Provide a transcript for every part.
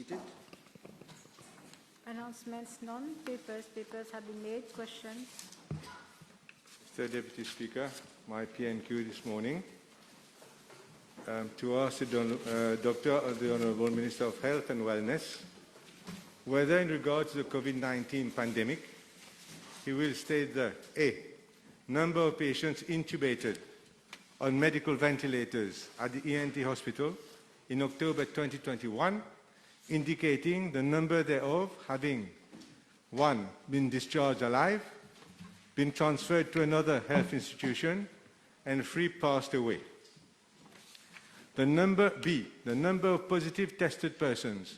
seated. Announcements, none. Papers have been made. Questions? Mr. Deputy Speaker, my PNQ this morning to ask the Doctor, the Honourable Minister of Health and Wellness, whether in regard to the COVID-19 pandemic, he will state the A, number of patients intubated on medical ventilators at the ENT hospital in October 2021, indicating the number thereof having 1, been discharged alive, been transferred to another health institution, and 3, passed away. The number B, the number of positive tested persons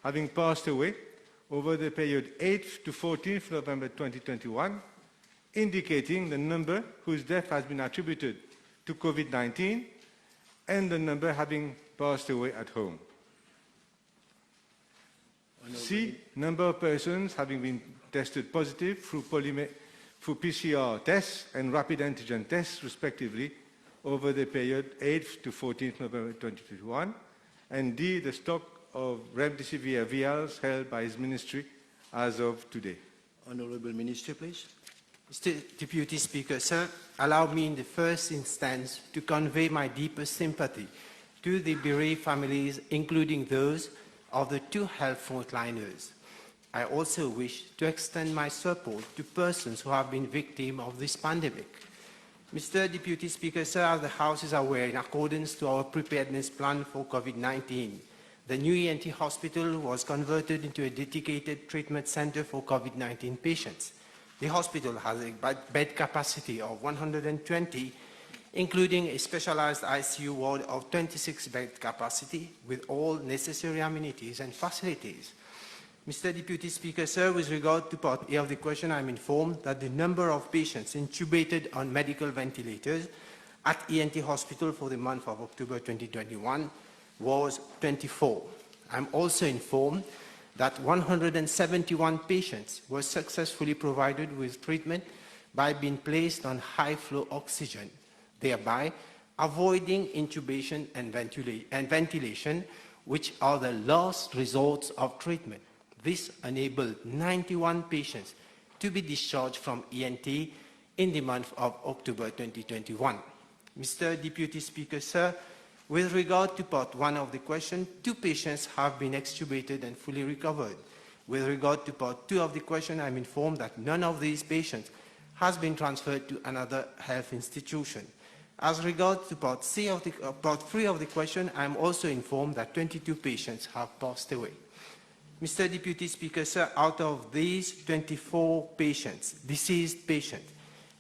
having passed away over the period 8th to 14th November 2021, indicating the number whose death has been attributed to COVID-19 and the number having passed away at home. C, number of persons having been tested positive through PCR tests and rapid antigen tests, respectively, over the period 8th to 14th November 2021. And D, the stock of remdesivir vials held by his ministry as of today. Honourable Minister, please. Mr. Deputy Speaker, sir, allow me in the first instance to convey my deepest sympathy to the bereaved families, including those of the 2 health frontliners. I also wish to extend my support to persons who have been victims of this pandemic. Mr. Deputy Speaker, sir, as the House is aware, in accordance to our preparedness plan for COVID-19, the new ENT hospital was converted into a dedicated treatment center for COVID-19 patients. The hospital has a bed capacity of 120, including a specialized ICU ward of 26 bed capacity with all necessary amenities and facilities. Mr. Deputy Speaker, sir, with regard to part A of the question, I am informed that the number of patients intubated on medical ventilators at ENT hospital for the month of October 2021 was 24. I am also informed that 171 patients were successfully provided with treatment by being placed on high-flow oxygen, thereby avoiding intubation and ventilation, which are the last resorts of treatment. This enabled 91 patients to be discharged from ENT in the month of October 2021. Mr. Deputy Speaker, sir, with regard to part 1 of the question, 2 patients have been extubated and fully recovered. With regard to part 2 of the question, I am informed that none of these patients has been transferred to another health institution. As regards to part 3 of the question, I am also informed that 22 patients have passed away. Mr. Deputy Speaker, sir, out of these 24 patients, deceased patients,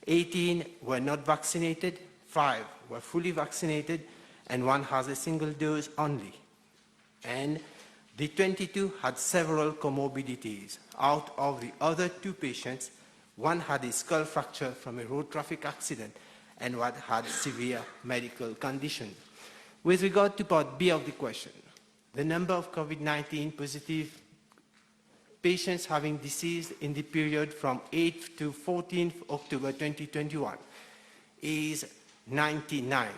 18 were not vaccinated, 5 were fully vaccinated, and 1 has a single dose only. And the 22 had several comorbidities. Out of the other 2 patients, 1 had a skull fracture from a road traffic accident and 1 had severe medical condition. With regard to part B of the question, the number of COVID-19 positive patients having deceased in the period from 8th to 14th October 2021 is 99.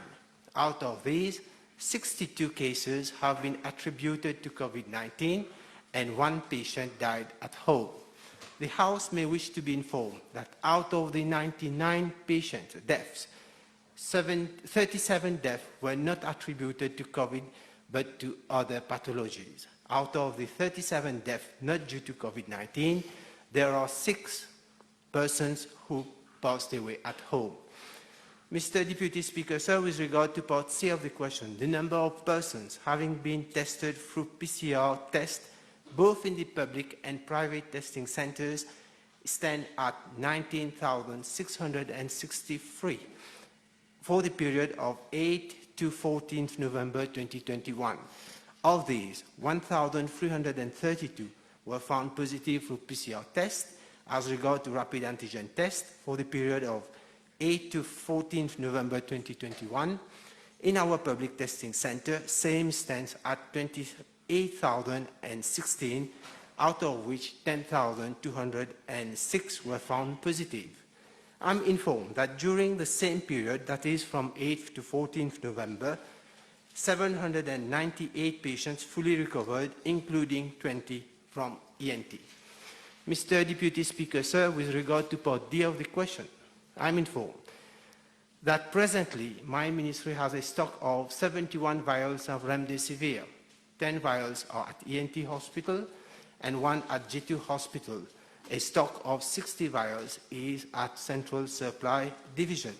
Out of these, 62 cases have been attributed to COVID-19 and 1 patient died at home. The House may wish to be informed that out of the 99 patient deaths, 37 deaths were not attributed to COVID but to other pathologies. Out of the 37 deaths not due to COVID-19, there are 6 persons who passed away at home. Mr. Deputy Speaker, sir, with regard to part C of the question, the number of persons having been tested through PCR test, both in the public and private testing centers, stand at 19,663 for the period of 8 to 14th November 2021. Of these, 1,332 were found positive through PCR test as regard to rapid antigen test for the period of 8 to 14th November 2021. In our public testing center, same stands at 28,016, out of which 10,206 were found positive. I'm informed that during the same period, that is from 8th to 14th November, 798 patients fully recovered, including 20 from ENT. Mr. Deputy Speaker, sir, with regard to part D of the question, I'm informed that presently my ministry has a stock of 71 vials of remdesivir. 10 vials are at ENT hospital and 1 at G2 hospital. A stock of 60 vials is at Central Supply Division.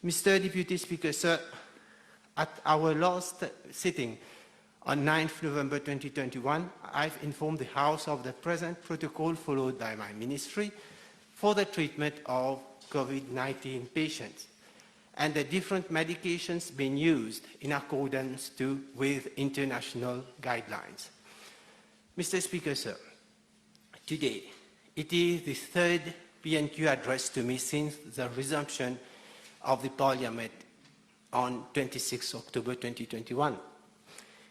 Mr. Deputy Speaker, sir, at our last sitting on 9th November 2021, I've informed the House of the present protocol followed by my ministry for the treatment of COVID-19 patients and the different medications being used in accordance with international guidelines. Mr. Speaker, sir, today it is the third PNQ address to me since the resumption of the Parliament on 26 October 2021.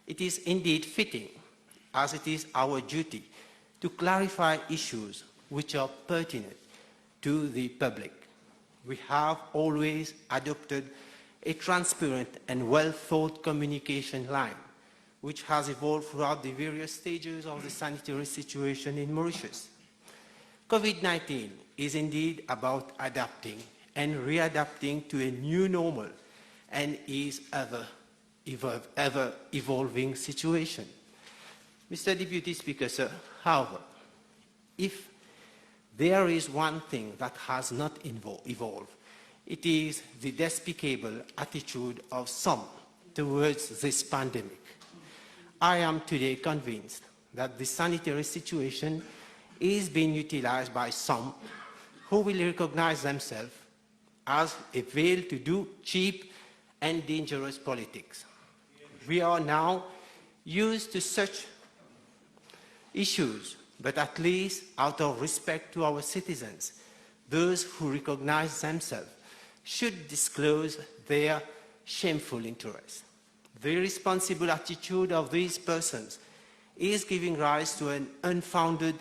It is indeed fitting, as it is our duty, to clarify issues which are pertinent to the public. We have always adopted a transparent and well-thought communication line, which has evolved throughout the various stages of the sanitary situation in Mauritius. COVID-19 is indeed about adapting and readapting to a new normal and is ever evolving situation. Mr. Deputy Speaker, sir, however, if there is one thing that has not evolved, it is the despicable attitude of some towards this pandemic. I am today convinced that the sanitary situation is being utilized by some who will recognize themselves as a veil to do cheap and dangerous politics. We are now used to such issues, but at least out of respect to our citizens, those who recognize themselves should disclose their shameful interests. The irresponsible attitude of these persons is giving rise to an unfounded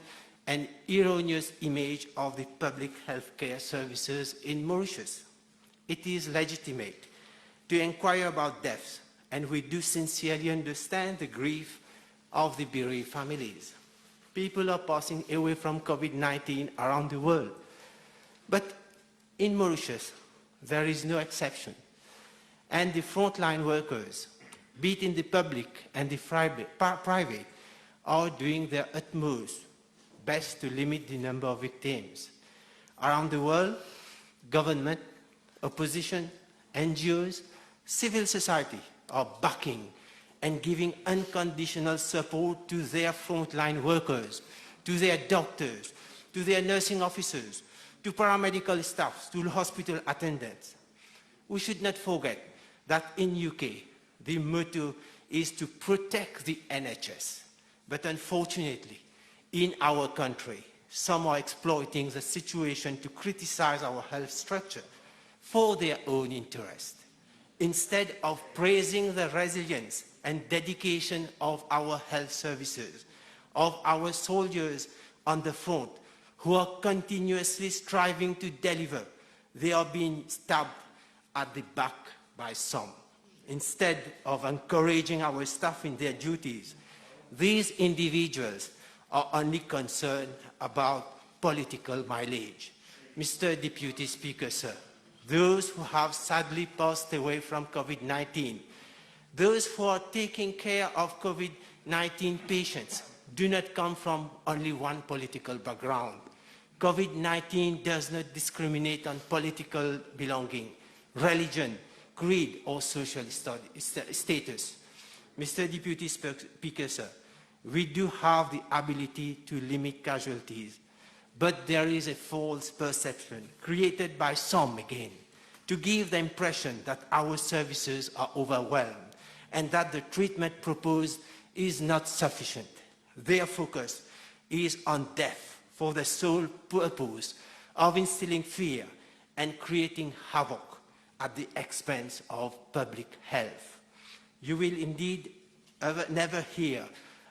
and erroneous image of the public health care services in Mauritius. It is legitimate to inquire about deaths, and we do sincerely understand the grief of the bereaved families. People are passing away from COVID-19 around the world. But in Mauritius, there is no exception. And the frontline workers, be it in the public and the private, are doing their utmost best to limit the number of victims. Around the world, government, opposition, NGOs, civil society are backing and giving unconditional support to their frontline workers, to their doctors, to their nursing officers, to paramedical staff, to hospital attendants. We should not forget that in UK, the motto is to protect the NHS. But unfortunately, in our country, some are exploiting the situation to criticize our health structure for their own interest, instead of praising the resilience and dedication of our health services, of our soldiers on the front, who are continuously striving to deliver. They are being stabbed at the back by some. Instead of encouraging our staff in their duties, these individuals are only concerned about political mileage. Mr. Deputy Speaker, sir, those who have sadly passed away from COVID-19, those who are taking care of COVID-19 patients do not come from only one political background. COVID-19 does not discriminate on political belonging, religion, creed, or social status. Mr. Deputy Speaker, sir, we do have the ability to limit casualties, but there is a false perception created by some again to give the impression that our services are overwhelmed and that the treatment proposed is not sufficient. Their focus is on death for the sole purpose of instilling fear and creating havoc at the expense of public health. You will indeed never hear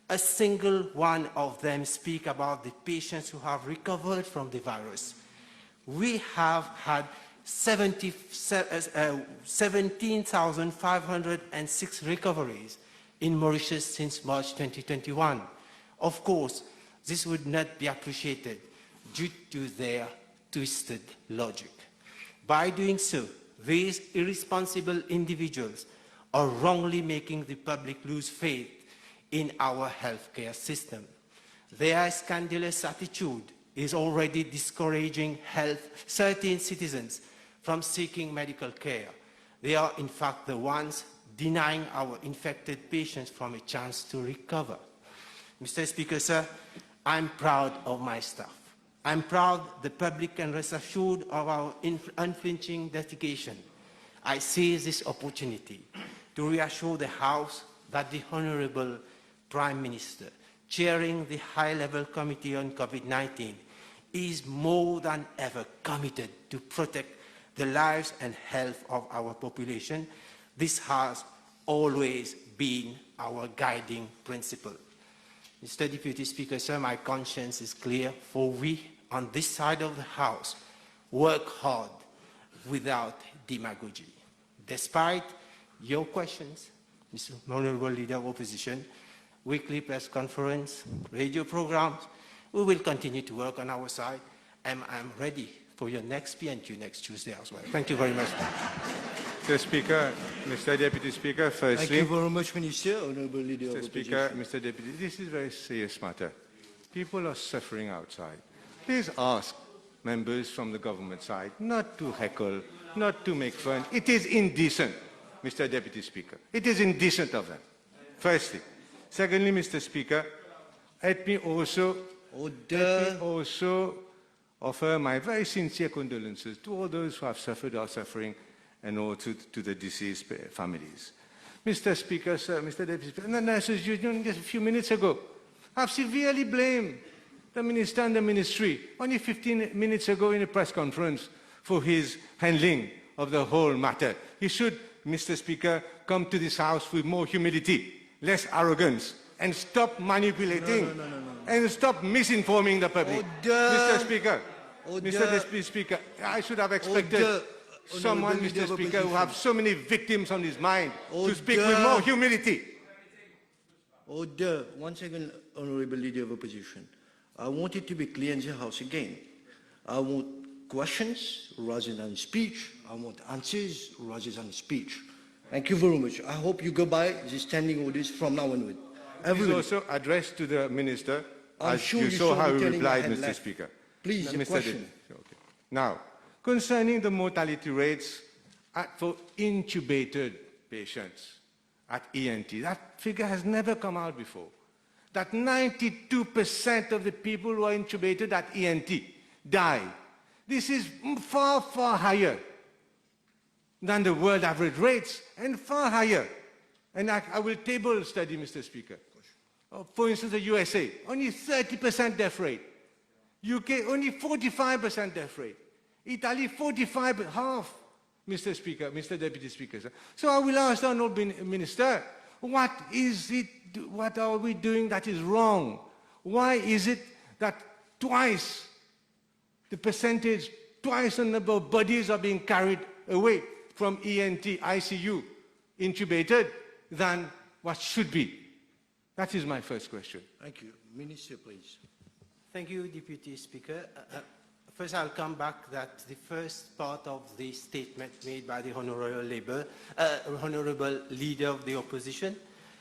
a single one of them speak about the patients who have recovered from the virus. We have had 17,506 recoveries in Mauritius since March 2021. Of course, this would not be appreciated due to their twisted logic. By doing so, these irresponsible individuals are wrongly making the public lose faith in our healthcare system. Their scandalous attitude is already discouraging certain citizens from seeking medical care. They are, in fact, the ones denying our infected patients from a chance to recover. Mr. Speaker, sir, I'm proud of my staff. I'm proud the public can rest assured of our unflinching dedication. I seize this opportunity to reassure the House that the Honourable Prime Minister, chairing the high-level Committee on COVID-19, is more than ever committed to protect the lives and health of our population. This has always been our guiding principle. Mr. Deputy Speaker, sir, my conscience is clear, for we, on this side of the House, work hard without demagogy. Despite your questions, Mr. Honourable Leader of Opposition, weekly press conference, radio programs, we will continue to work on our side, and I'm ready for your next PNQ next Tuesday as well. Thank you very much. Mr. Speaker, Mr. Deputy Speaker, firstly... Thank you very much, Minister. Honourable Leader of Mr. Speaker, Mr. Deputy, this is a very serious matter. People are suffering outside. Please ask members from the government side not to heckle, not to make fun. It is indecent, Mr. Deputy Speaker. It is indecent of them, firstly. Secondly, Mr. Speaker, let me also offer my very sincere condolences to all those who have suffered or are suffering, and also to the deceased families. Mr. Speaker, sir, Mr. Deputy Speaker, the Nurses Union just a few minutes ago have severely blamed the Minister and the Ministry only 15 minutes ago in a press conference for his handling of the whole matter. He should, Mr. Speaker, come to this House with more humility, less arrogance, and stop manipulating and stop misinforming the public. Mr. Speaker, Mr. Deputy Speaker, I should have expected someone, Mr. Speaker, who have so many victims on his mind to speak with more humility. Order. Once again, Honourable Leader of Opposition. I want it to be clear in the House again. I want questions rather than speech. I want answers rather than speech. Thank you very much. I hope you go by the standing orders from now onward. It is also addressed to the Minister, as sure you saw how he replied, Mr. Speaker. Please, the question. Okay. Now, concerning the mortality rates for intubated patients at ENT, that figure has never come out before. That 92% of the people who are intubated at ENT die. This is far, far higher than the world average rates, and far higher. And I will table a study, Mr. Speaker. For instance, the USA, only 30% death rate. UK, only 45% death rate. Italy, 45, half, Mr. Speaker, Mr. Deputy Speaker. So I will ask the Honourable Minister, what are we doing that is wrong? Why is it that twice the percentage, twice the number of bodies are being carried away from ENT, ICU, intubated, than what should be? That is my first question. Thank you. Minister, please. Thank you, Deputy Speaker. First, I'll come back that the first part of the statement made by the Honourable Leader of the Opposition,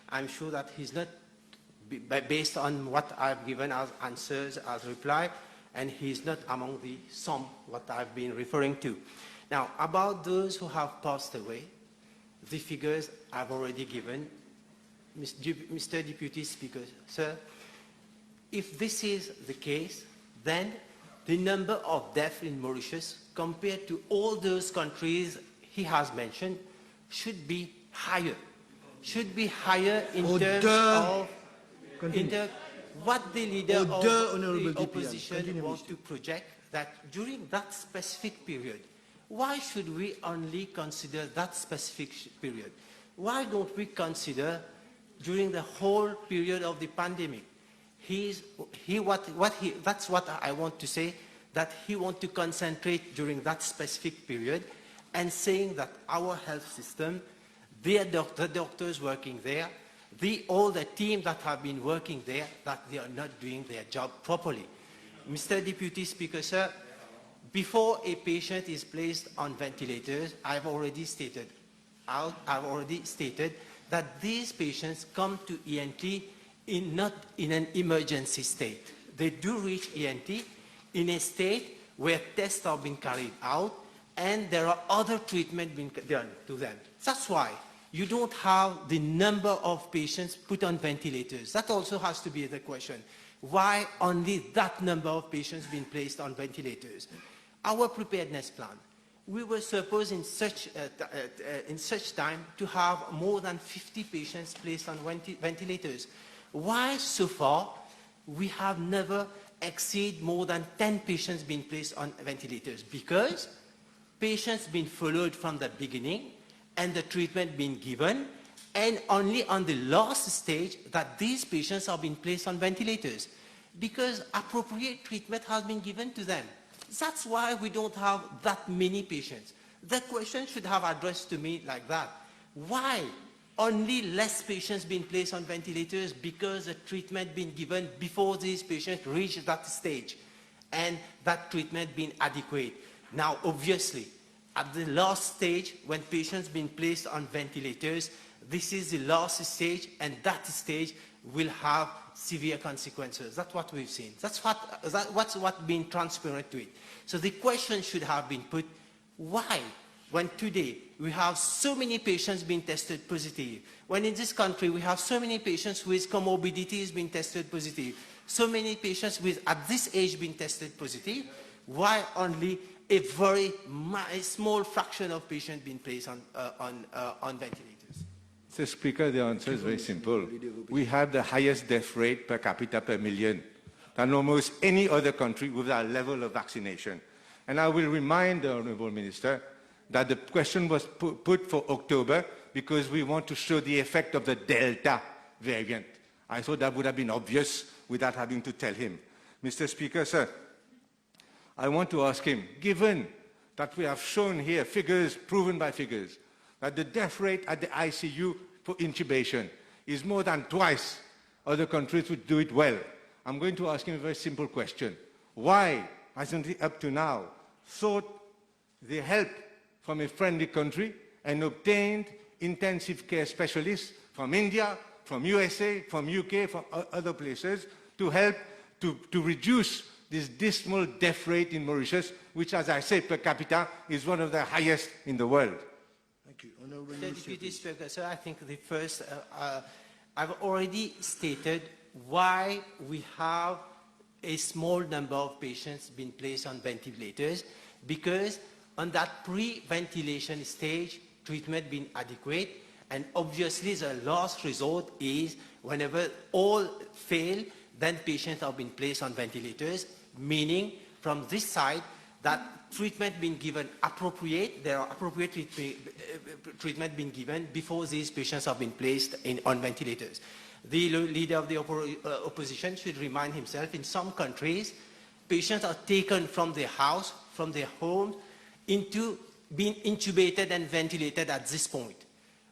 I'm sure that he's not, based on what I've given as answers, as reply, and he's not among the some what I've been referring to. Now, about those who have passed away, the figures I've already given. Mr. Deputy Speaker, sir, if this is the case, then the number of deaths in Mauritius, compared to all those countries he has mentioned, should be higher. Should be higher in terms of what the leader of the opposition wants to project, that during that specific period, why should we only consider that specific period? Why don't we consider during the whole period of the pandemic? That's what I want to say, that he wants to concentrate during that specific period, and saying that our health system, the doctors working there, all the team that have been working there, that they are not doing their job properly. Mr. Deputy Speaker, sir, before a patient is placed on ventilators, I've already stated that these patients come to ENT not in an emergency state. They do reach ENT in a state where tests are being carried out and there are other treatments being done to them. That's why you don't have the number of patients put on ventilators. That also has to be the question. Why only that number of patients being placed on ventilators? Our preparedness plan, we were supposed in such time to have more than 50 patients placed on ventilators. Why so far we have never exceeded more than 10 patients being placed on ventilators? Because patients been followed from the beginning and the treatment being given, and only on the last stage that these patients are being placed on ventilators, because appropriate treatment has been given to them. That's why we don't have that many patients. The question should have addressed to me like that. Why only less patients being placed on ventilators? Because the treatment being given before these patients reach that stage and that treatment being adequate. Now, obviously, at the last stage, when patients being placed on ventilators, this is the last stage, and that stage will have severe consequences. That's what we've seen. That's what's been transparent to it. So the question should have been put, why, when today we have so many patients being tested positive, when in this country we have so many patients with comorbidities being tested positive, so many patients with at this age being tested positive, why only a very small fraction of patients being placed on ventilators? Mr. Speaker, the answer is very simple. We have the highest death rate per capita per million than almost any other country with our level of vaccination. And I will remind the Honourable Minister that the question was put for October because we want to show the effect of the Delta variant. I thought that would have been obvious without having to tell him. Mr. Speaker, sir, I want to ask him, given that we have shown here figures, proven by figures, that the death rate at the ICU for intubation is more than twice other countries would do it well, I'm going to ask him a very simple question. Why hasn't he up to now sought the help from a friendly country and obtained intensive care specialists from India, from USA, from UK, from other places to help to reduce this dismal death rate in Mauritius, which, as I said, per capita is one of the highest in the world? Thank you. Honourable Mr. Minister, Deputy please. Speaker, sir, I think the first, I've already stated why we have a small number of patients being placed on ventilators, because on that pre-ventilation stage, treatment being adequate, and obviously the last resort is whenever all fail, then patients are being placed on ventilators, meaning from this side that treatment being given appropriate, there are appropriate treatment being given before these patients have been placed on ventilators. The leader of the opposition should remind himself, in some countries, patients are taken from their house, from their home, into being intubated and ventilated at this point.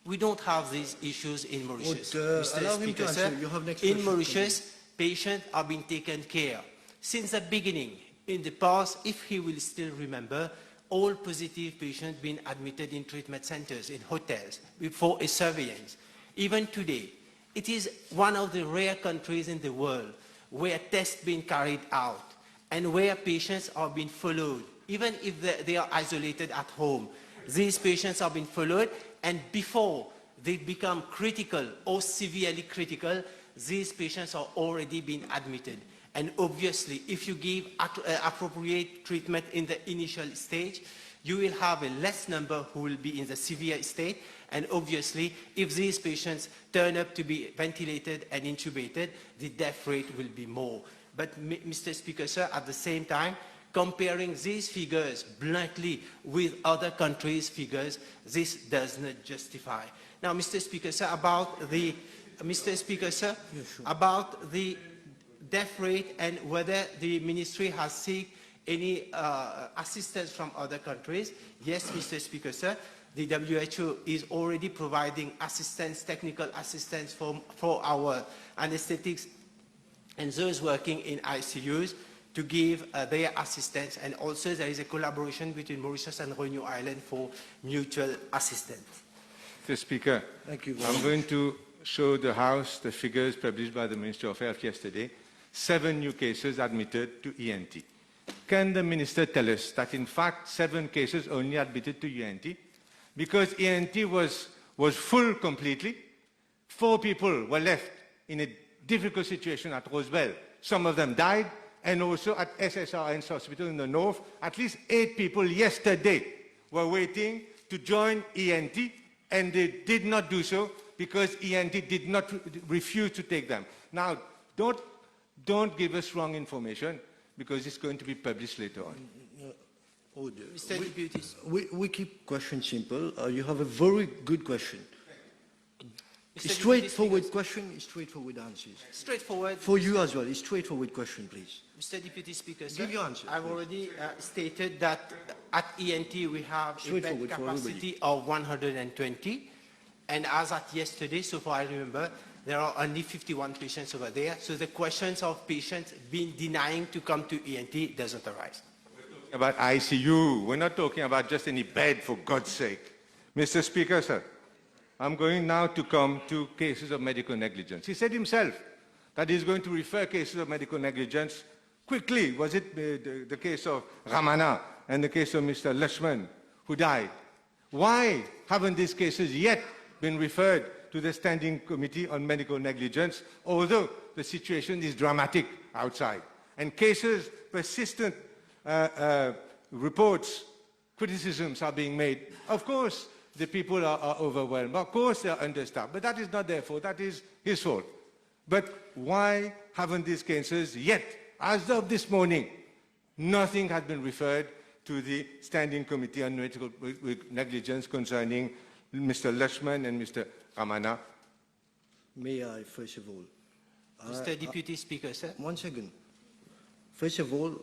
We don't have these issues in Mauritius. Allow him to answer. You have next question. In Mauritius, patients are being taken care of. Since the beginning, in the past, if he will still remember, all positive patients being admitted in treatment centers, in hotels, for a surveillance. Even today, it is one of the rare countries in the world where tests being carried out and where patients are being followed, even if they are isolated at home. These patients are being followed, and before they become critical or severely critical, these patients are already being admitted. And obviously, if you give appropriate treatment in the initial stage, you will have a less number who will be in the severe state. And obviously, if these patients turn up to be ventilated and intubated, the death rate will be more. But, Mr. Speaker, sir, at the same time, comparing these figures bluntly with other countries' figures, this does not justify. Now, Mr. Speaker, sir, about the about the death rate and whether the ministry has sought any assistance from other countries. Yes, Mr. Speaker, sir, the WHO is already providing assistance, technical assistance for our anesthetics and those working in ICUs to give their assistance. And also there is a collaboration between Mauritius and Reunion Island for mutual assistance. Mr. Speaker, Thank you very I'm much. going to show the House the figures published by the Ministry of Health yesterday. 7 new cases admitted to ENT. Can the Minister tell us that in fact 7 cases only admitted to ENT? Because ENT was full completely. 4 people were left in a difficult situation at Roswell. Some of them died, and also at SSRN's hospital in the north, at least 8 people yesterday were waiting to join ENT, and they did not do so because ENT did not refuse to take them. Now, don't give us wrong information, because it's going to be published later on. Order. Mr. Deputy. We keep questions simple. You have a very good question. Mr. Straightforward Deputy question, straightforward answers. Speaker, straightforward. For you as well, a straightforward question, please. Mr. Deputy Speaker, sir, Give your answer, I've please. already stated that at ENT we have a bed Straightforward for capacity of 120, and as at yesterday, so far I remember, there are only 51 patients over there, so the questions of patients being denying to come to ENT doesn't arise. About ICU, we're not talking about just any bed, for God's sake. Mr. Speaker, sir, I'm going now to come to cases of medical negligence. He said himself that he's going to refer cases of medical negligence quickly. Was it the case of Ramana and the case of Mr. Lakshman, who died? Why haven't these cases yet been referred to the Standing Committee on Medical Negligence, although the situation is dramatic outside? And cases, persistent reports, criticisms are being made. Of course, the people are overwhelmed. Of course, they are understaffed. But that is not their fault. That is his fault. But why haven't these cases yet, as of this morning, nothing has been referred to the Standing Committee on Medical Negligence concerning Mr. Lakshman and Mr. Ramana? May I, first of all? Mr. Deputy Speaker, sir. 1 second. First of all,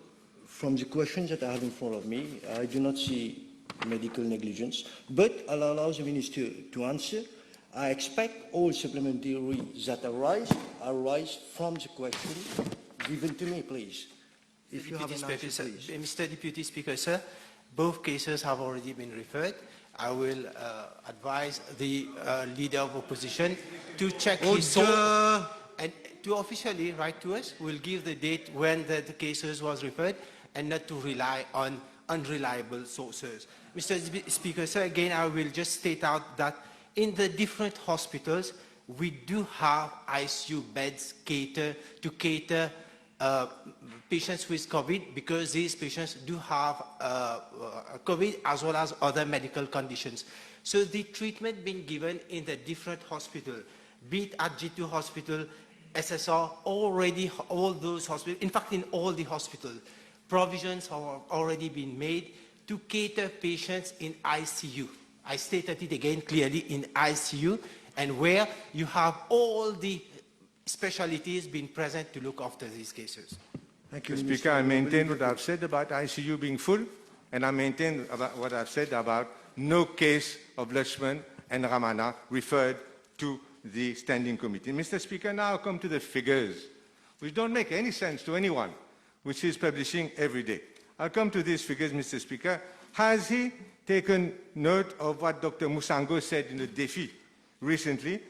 from the questions that I have in front of me, I do not see medical negligence, but I'll allow the Minister to answer. I expect all supplementary that arise from the question given to me, please. If you have an answer, please. Mr. Deputy Speaker, sir, both cases have already been referred. I will advise the Leader of Opposition to check his source and to officially write to us. We'll give the date when the cases was referred and not to rely on unreliable sources. Mr. Speaker, sir, again, I will just state out that in the different hospitals, we do have ICU beds to cater patients with COVID, because these patients do have COVID as well as other medical conditions. So the treatment being given in the different hospitals, be it at G2 Hospital, SSR, already all those hospitals, in fact in all the hospitals, provisions have already been made to cater patients in ICU. I stated it again clearly, in ICU, and where you have all the specialties being present to look after these cases. Thank you, Mr. Minister. Speaker, I maintain what I've said about ICU being full, and I maintain about what I've said about no case of Lakshman and Ramana referred to the Standing Committee. Mr. Speaker, now I'll come to the figures, which don't make any sense to anyone, which is publishing every day. I'll come to these figures, Mr. Speaker. Has he taken note of what Dr. Musango said in the DEFI recently,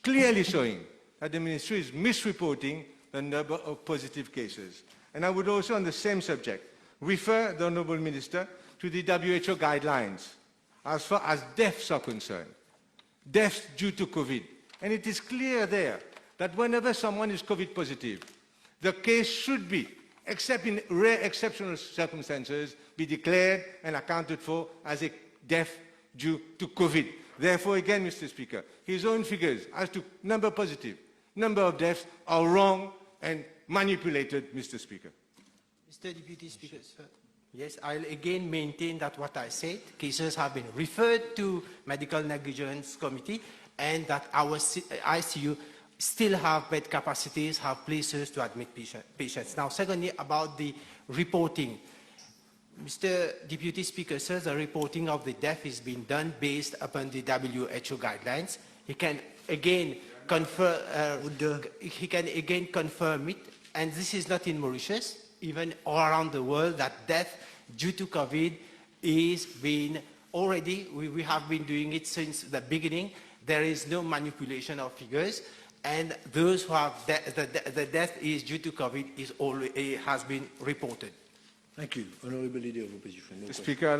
clearly showing that the Ministry is misreporting the number of positive cases? And I would also, on the same subject, refer the Honourable Minister to the WHO guidelines as far as deaths are concerned, deaths due to COVID. And it is clear there that whenever someone is COVID positive, the case should be, except in rare exceptional circumstances, be declared and accounted for as a death due to COVID. Therefore, again, Mr. Speaker, his own figures as to number positive, number of deaths are wrong and manipulated, Mr. Speaker. Mr. Deputy Speaker, sir. Yes, I'll again maintain that what I said, cases have been referred to Medical Negligence Committee, and that our ICU still have bed capacities, have places to admit patients. Now, secondly, about the reporting. Mr. Deputy Speaker says the reporting of the death is being done based upon the WHO guidelines. He can again confirm it, and this is not in Mauritius, even all around the world, that death due to COVID is being already, we have been doing it since the beginning. There is no manipulation of figures, and those who have the death is due to COVID has been reported. Thank you. Honourable Leader of Opposition. No Speaker, I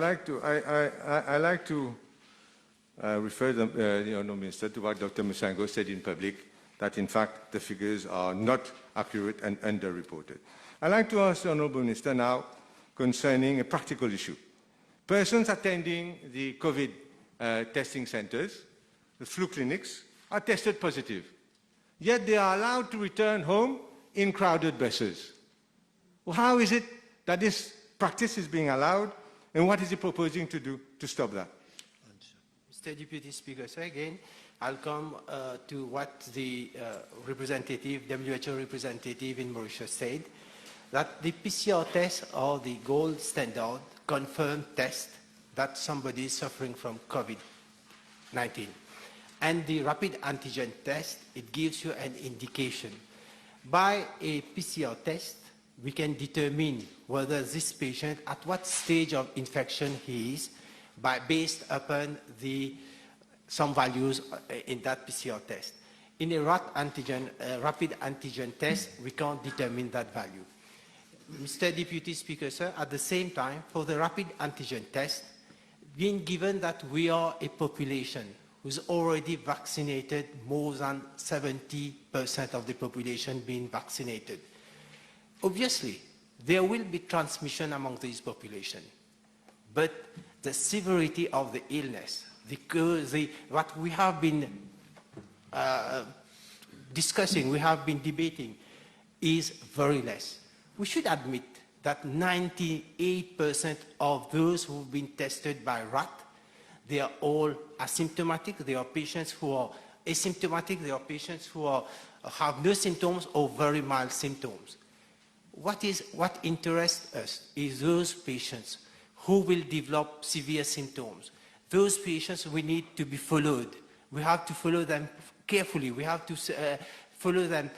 like to refer the Honourable Minister to what Dr. Musango said in public, that in fact the figures are not accurate and underreported. I'd like to ask the Honourable Minister now concerning a practical issue. Persons attending the COVID testing centres, the flu clinics, are tested positive, yet they are allowed to return home in crowded buses. Well, how is it that this practice is being allowed, and what is he proposing to do to stop that? Mr. Deputy Speaker, so again, I'll come to what the representative, WHO representative in Mauritius said, that the PCR test are the gold standard confirmed test that somebody is suffering from COVID-19. And the rapid antigen test, it gives you an indication. By a PCR test, we can determine whether this patient, at what stage of infection he is, based upon some values in that PCR test. In a rapid antigen test, we can't determine that value. Mr. Deputy Speaker, sir, at the same time, for the rapid antigen test, being given that we are a population who's already vaccinated, more than 70% of the population being vaccinated, obviously, there will be transmission among this population, but the severity of the illness, what we have been discussing, we have been debating, is very less. We should admit that 98% of those who have been tested by RAT, they are all asymptomatic. They are patients who are asymptomatic. They are patients who have no symptoms or very mild symptoms. What interests us is those patients who will develop severe symptoms. Those patients, we need to be followed. We have to follow them carefully. We have to follow them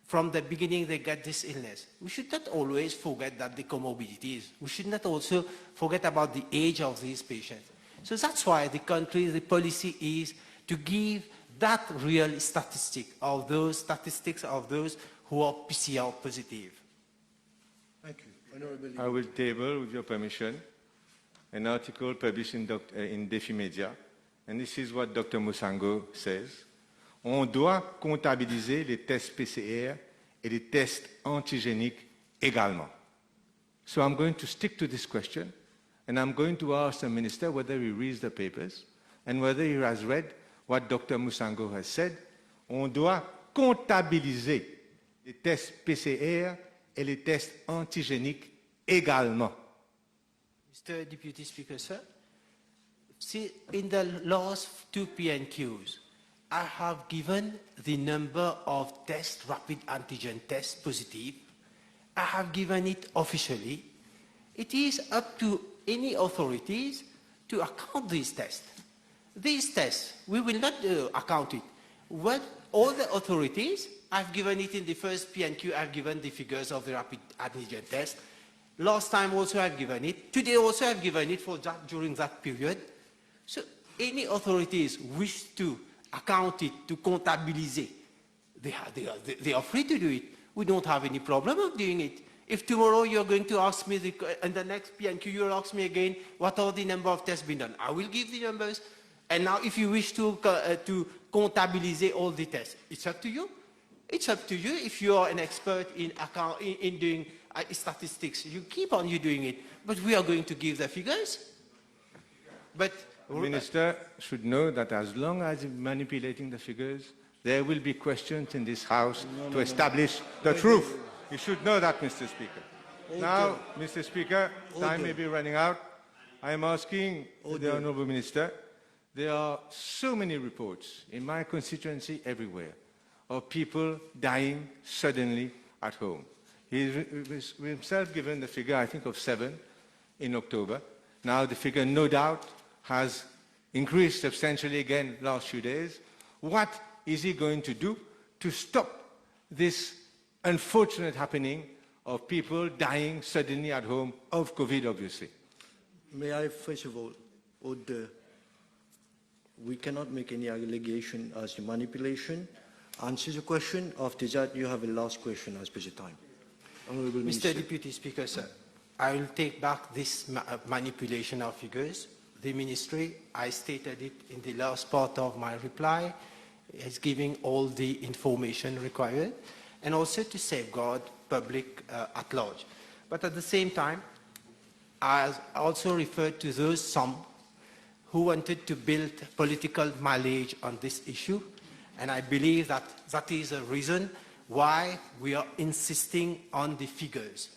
from the beginning they get this illness. We should not always forget that the comorbidities. We should not also forget about the age of these patients. So that's why the policy is to give that real statistics of those who are PCR positive. Thank you. Honourable Leader. I will table, with your permission, an article published in Defi Media, and this is what Dr. Musango says. On doit comptabiliser les tests PCR et les tests antigéniques également. So I'm going to stick to this question, and I'm going to ask the Minister whether he reads the papers and whether he has read what Dr. Musango has said. On doit comptabiliser les tests PCR et les tests antigéniques également. Mr. Deputy Speaker, sir, see, in the last two PNQs, I have given the number of rapid antigen tests positive. I have given it officially. It is up to any authorities to account these tests. These tests, we will not account it. What all the authorities, I've given it in the first PNQ, I've given the figures of the rapid antigen test. Last time also I've given it. Today also I've given it during that period. So any authorities wish to account it, to comptabiliser, they are free to do it. We don't have any problem of doing it. If tomorrow you're going to ask me, in the next PNQ, you'll ask me again, what are the number of tests being done? I will give the numbers. And now if you wish to comptabiliser all the tests, it's up to you. It's up to you. If you are an expert in doing statistics, you keep on doing it. But we are going to give the figures. But The Minister should know that as long as he's manipulating the figures, there will be questions in this House to establish the truth. You should know that, Mr. Speaker. Now, Mr. Speaker, time may be running out. I am asking the Honourable Minister, there are so many reports in my constituency everywhere of people dying suddenly at home. He himself given the figure, I think, of 7 in October. Now the figure, no doubt, has increased substantially again last few days. What is he going to do to stop this unfortunate happening of people dying suddenly at home of COVID, obviously? May I, first of all, we cannot make any allegation as to manipulation. Answer the question. After that, you have a last question as per the time. Honourable Minister. Mr. Deputy Speaker, sir, I will take back this manipulation of figures. The Ministry, I stated it in the last part of my reply, is giving all the information required, and also to safeguard public at large. But at the same time, I also referred to those some who wanted to build political mileage on this issue, and I believe that that is a reason why we are insisting on the figures.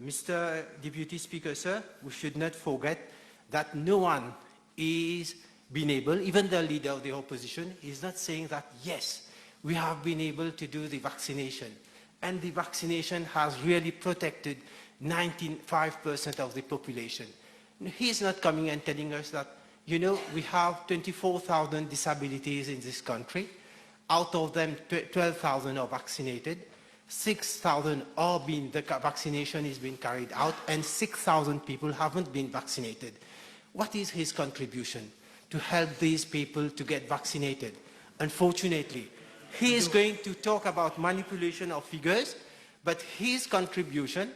Mr. Deputy Speaker, sir, we should not forget that no one is been able, even the leader of the opposition, is not saying that, yes, we have been able to do the vaccination, and the vaccination has really protected 95% of the population. He's not coming and telling us that, you know, we have 24,000 disabilities in this country. Out of them, 12,000 are vaccinated. 6,000 are being, the vaccination is being carried out, and 6,000 people haven't been vaccinated. What is his contribution to help these people to get vaccinated? Unfortunately, he is going to talk about manipulation of figures, but his contribution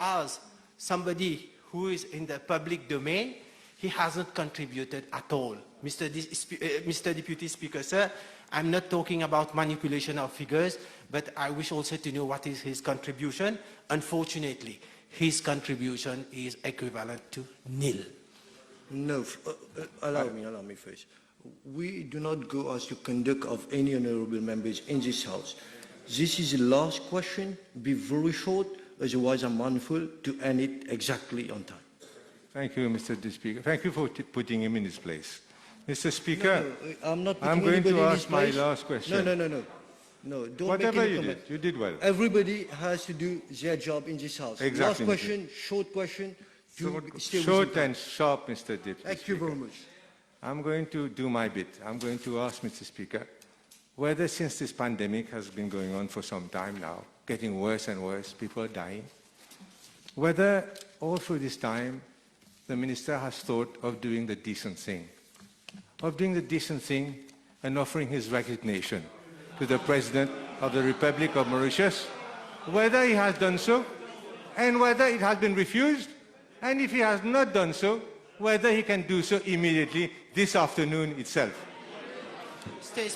as somebody who is in the public domain, he hasn't contributed at all. Mr. Deputy Speaker, sir, I'm not talking about manipulation of figures, but I wish also to know what is his contribution. Unfortunately, his contribution is equivalent to nil. No, allow me first. We do not go as to conduct of any honourable members in this House. This is the last question. Be very short, otherwise I'm mindful to end it exactly on time. Thank you, Mr. Speaker. Thank you for putting him in his place. Mr. Speaker, No, I'm not I'm putting going to anybody in ask his my place. last question. No, don't Whatever make any you comment. did, you did well. Everybody has to do their job in this House. Exactly, Last question, short question. Stay Short within time. and sharp, Mr. Deputy Thank Speaker. you very much. I'm going to do my bit. I'm going to ask, Mr. Speaker, whether since this pandemic has been going on for some time now, getting worse and worse, people are dying, whether all through this time the Minister has thought of doing the decent thing, and offering his resignation to the President of the Republic of Mauritius, whether he has done so, and whether it has been refused, and if he has not done so, whether he can do so immediately this afternoon itself. Mr.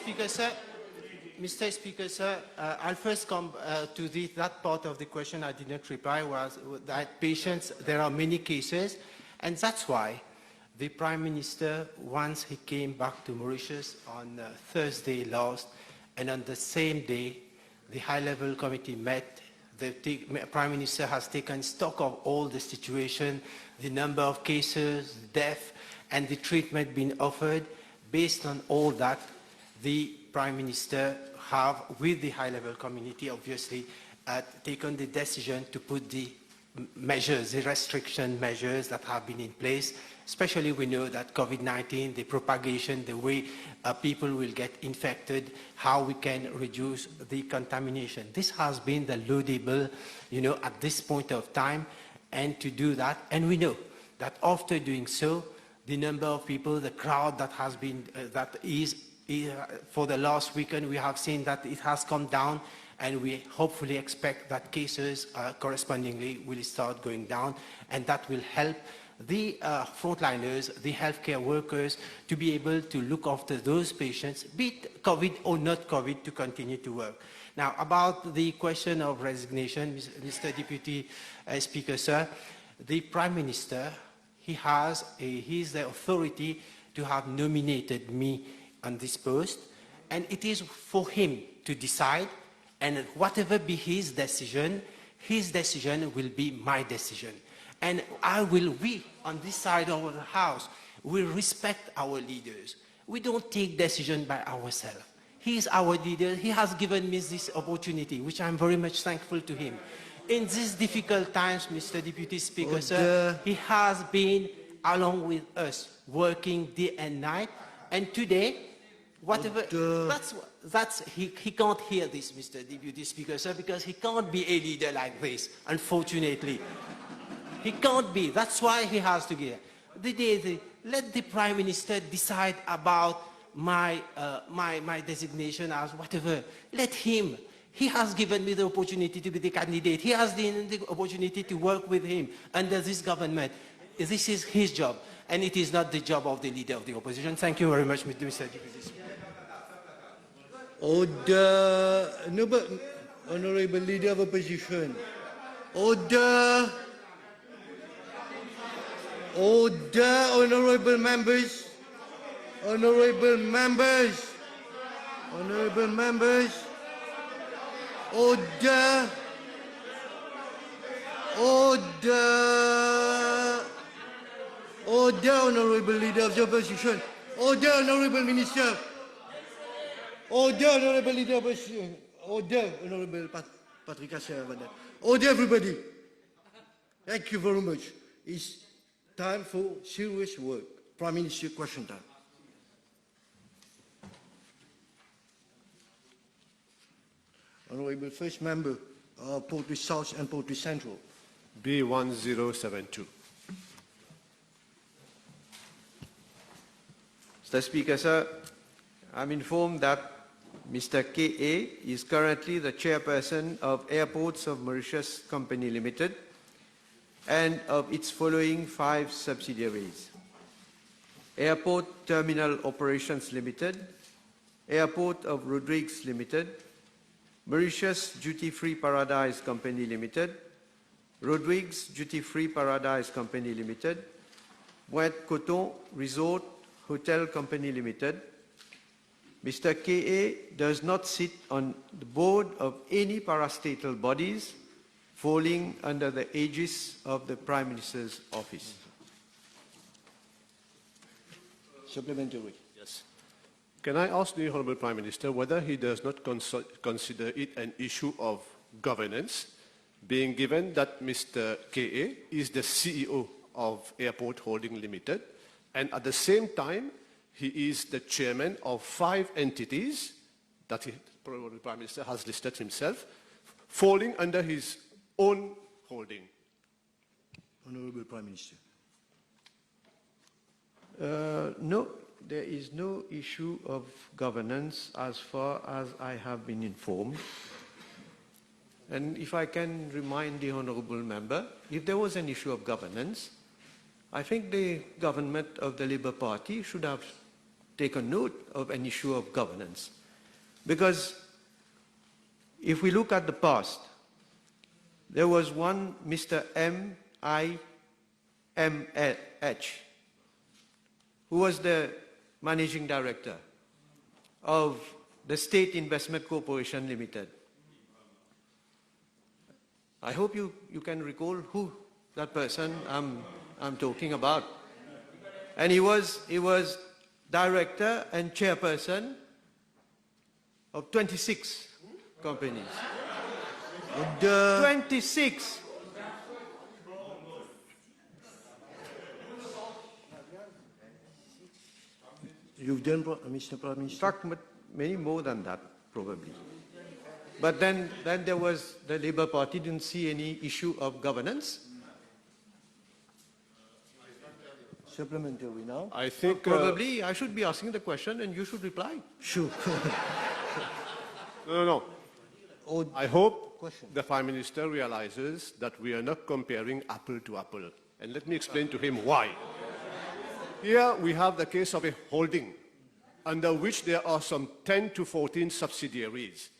Speaker, sir, I'll first come to that part of the question I did not reply, was that patients, there are many cases, and that's why the Prime Minister, once he came back to Mauritius on Thursday last, and on the same day, the high-level committee met. The Prime Minister has taken stock of all the situation, the number of cases, death, and the treatment being offered. Based on all that, the Prime Minister have, with the high-level committee, obviously, taken the decision to put the measures, the restriction measures that have been in place. Especially we know that COVID-19, the propagation, the way people will get infected, how we can reduce the contamination. This has been the laudable, you know, at this point of time, and to do that. And we know that after doing so, the number of people, the crowd that has been, for the last weekend, we have seen that it has come down, and we hopefully expect that cases correspondingly will start going down, and that will help the frontliners, the healthcare workers, to be able to look after those patients, be it COVID or not COVID, to continue to work. Now, about the question of resignation, Mr. Deputy Speaker, sir, the Prime Minister, he's the authority to have nominated me on this post, and it is for him to decide, and whatever be his decision will be my decision. And we, on this side of the House, will respect our leaders. We don't take decisions by ourselves. He is our leader. He has given me this opportunity, which I'm very much thankful to him. In these difficult times, Mr. Deputy Speaker, sir, he has been along with us, working day and night. And today, whatever, he can't hear this, Mr. Deputy Speaker, sir, because he can't be a leader like this, unfortunately. He can't be. That's why he has to get. Let the Prime Minister decide about my designation as whatever. Let him. He has given me the opportunity to be the candidate. He has the opportunity to work with him under this government. This is his job, and it is not the job of the leader of the opposition. Thank you very much, Mr. Deputy Speaker. Order. No, but Honorable Leader of Opposition. Order. Order, honorable members. Honorable members. Honorable members. Order. Order. Order, honorable leader of the opposition. Order, honorable minister. Order, honorable leader of opposition. Order, honorable Patrick Assayavada. Order, everybody. Thank you very much. It's time for serious work. Prime Minister, question time. Honorable First Member, Portrush South and Portrush Central. B1072. Mr. Speaker, sir, I'm informed that Mr. K.A. is currently the chairperson of Airports of Mauritius Company Limited and of its following 5 subsidiaries: Airport Terminal Operations Limited, Airport of Rodrigues Limited, Mauritius Duty Free Paradise Company Limited, Rodrigues Duty Free Paradise Company Limited, Pointe Coton Resort Hotel Company Limited. Mr. K.A. does not sit on the board of any parastatal bodies falling under the aegis of the Prime Minister's office. Supplementary. Yes. Can I ask the Honourable Prime Minister whether he does not consider it an issue of governance, being given that Mr. K.A. is the CEO of Airport Holding Limited, and at the same time, he is the chairman of 5 entities that the Prime Minister has listed himself, falling under his own holding? Honorable Prime Minister. No, there is no issue of governance as far as I have been informed. And if I can remind the honourable member, if there was an issue of governance, I think the government of the Labour Party should have taken note of an issue of governance. Because if we look at the past, there was one Mr. M.I.M.H., who was the managing director of the State Investment Corporation Limited. I hope you can recall who that person I'm talking about. And he was director and chairperson of 26 companies. 26. You've done, Mr. Prime Minister? In fact, many more than that, probably. But then there was the Labour Party didn't see any issue of governance. Supplementary now. I think Probably I should be asking the question and you should reply. Sure. No. Or I hope question. the Prime Minister realizes that we are not comparing apple to apple. And let me explain to him why. Here we have the case of a holding under which there are some 10 to 14 subsidiaries.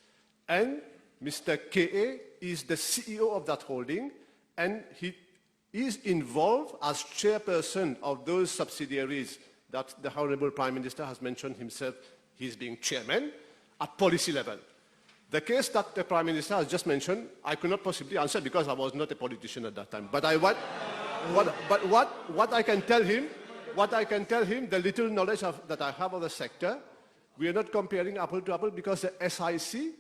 And Mr. K.A. is the CEO of that holding, and he is involved as chairperson of those subsidiaries that the Honourable Prime Minister has mentioned himself. He's being chairman at policy level. The case that the Prime Minister has just mentioned, I could not possibly answer because I was not a politician at that time. But what I can tell him, the little knowledge that I have of the sector, We are not comparing apple to apple because the SIC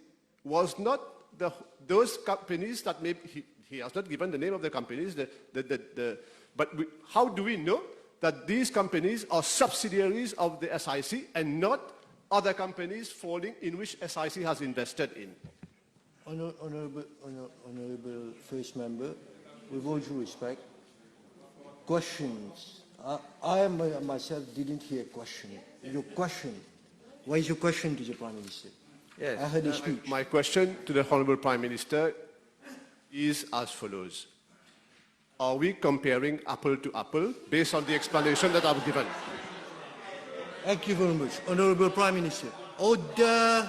was not those companies that maybe he has not given the name of the companies. But how do we know that these companies are subsidiaries of the SIC and not other companies falling in which SIC has invested in? Honorable First Member, with all due respect, questions. I myself didn't hear question. Your question. What is your question to the Prime Minister? Yes. I heard a speech. My question to the Honorable Prime Minister is as follows. Are we comparing apple to apple based on the explanation that I've given? Thank you very much. Honorable Prime Minister. Order.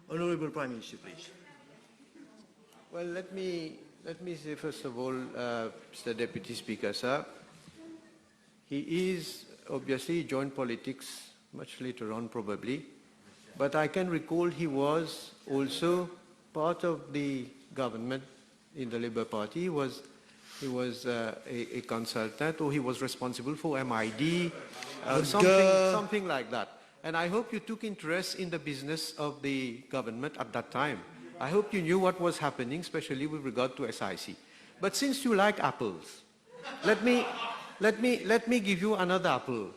Honorable Prime Minister, please. Well, let me say first of all, Mr. Deputy Speaker, sir, he is obviously joined politics much later on probably, but I can recall he was also part of the government in the Labour Party. He was a consultant, or he was responsible for MID, something like that. And I hope you took interest in the business of the government at that time. I hope you knew what was happening, especially with regard to SIC. But since you like apples, let me give you another apple.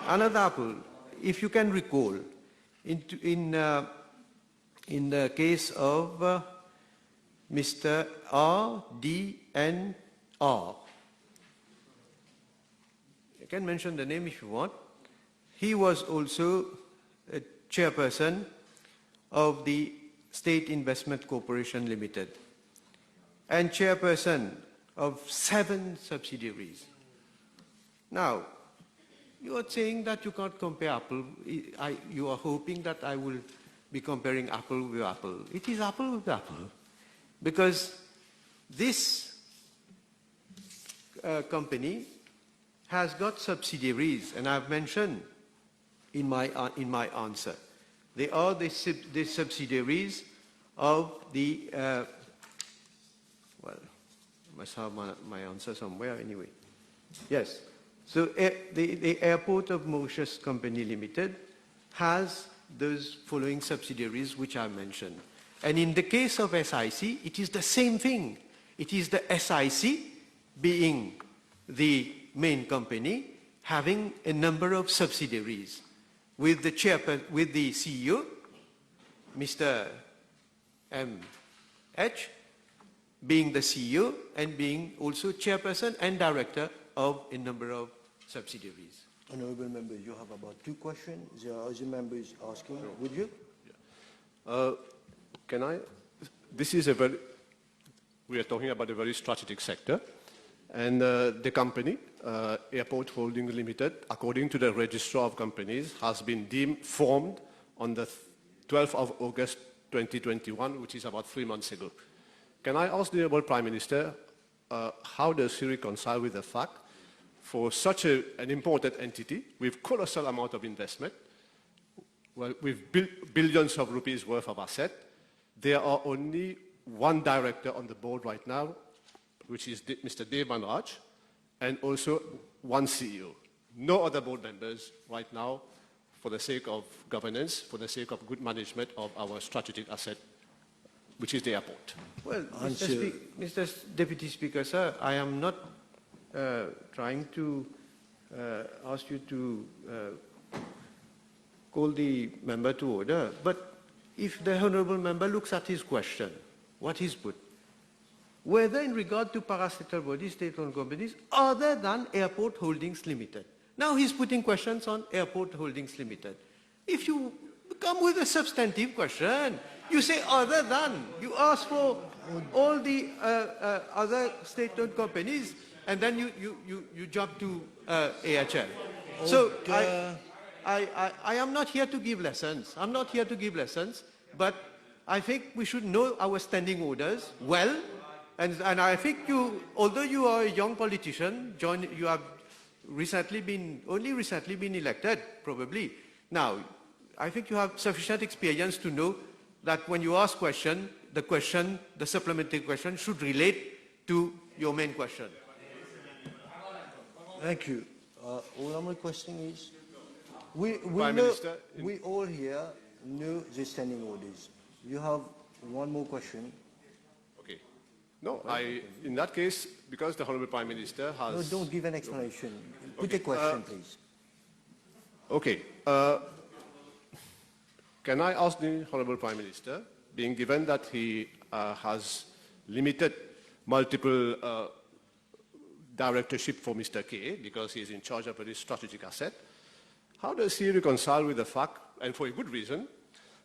Another apple. If you can recall, in the case of Mr. R.D.N.R. You can mention the name if you want. He was also a chairperson of the State Investment Corporation Limited and chairperson of 7 subsidiaries. Now, you are saying that you can't compare apple. You are hoping that I will be comparing apple with apple. It is apple with apple. Because this company has got subsidiaries, and I've mentioned in my answer. They are the subsidiaries of the, well, I must have my answer somewhere anyway. Yes. So the Airport of Mauritius Company Limited has those following subsidiaries which I mentioned. And in the case of SIC, it is the same thing. It is the SIC being the main company having a number of subsidiaries with the CEO, Mr. M.H., being the CEO and being also chairperson and director of a number of subsidiaries. Honorable Member, you have about 2 questions. There are other members asking. Sure. Would you? Can I? We are talking about a very strategic sector. And the company, Airport Holdings Limited, according to the Registrar of Companies, has been deemed formed on the 12th of August 2021, which is about 3 months ago. Can I ask the Honourable Prime Minister, how does he reconcile with the fact for such an important entity with colossal amount of investment, with billions of rupees worth of asset, there are only 1 director on the board right now, which is Mr. Dave Manraj, and also 1 CEO. No other board members right now for the sake of governance, for the sake of good management of our strategic asset, which is the airport. Well, Mr. Deputy Speaker, sir, I am not trying to ask you to call the member to order, but if the honourable member looks at his question, what he's put, whether in regard to parastatal bodies, state-owned companies, other than Airport Holdings Limited. Now he's putting questions on Airport Holdings Limited. If you come with a substantive question, you say other than, you ask for all the other state-owned companies, and then you jump to AHL. So I am not here to give lessons. I'm not here to give lessons, but I think we should know our standing orders well. And I think you, although you are a young politician, John, you have only recently been elected, probably. Now, I think you have sufficient experience to know that when you ask the supplementary question should relate to your main question. Thank you. All I'm requesting is We Prime know, Minister, we all here know the standing orders. You have one more question. Okay. No, in that case, because the Honorable Prime Minister No, has... don't give an explanation. Put Okay, a question, please. Okay. Can I ask the Honorable Prime Minister, being given that he has limited multiple directorship for Mr. K because he is in charge of a very strategic asset, how does he reconcile with the fact, and for a good reason,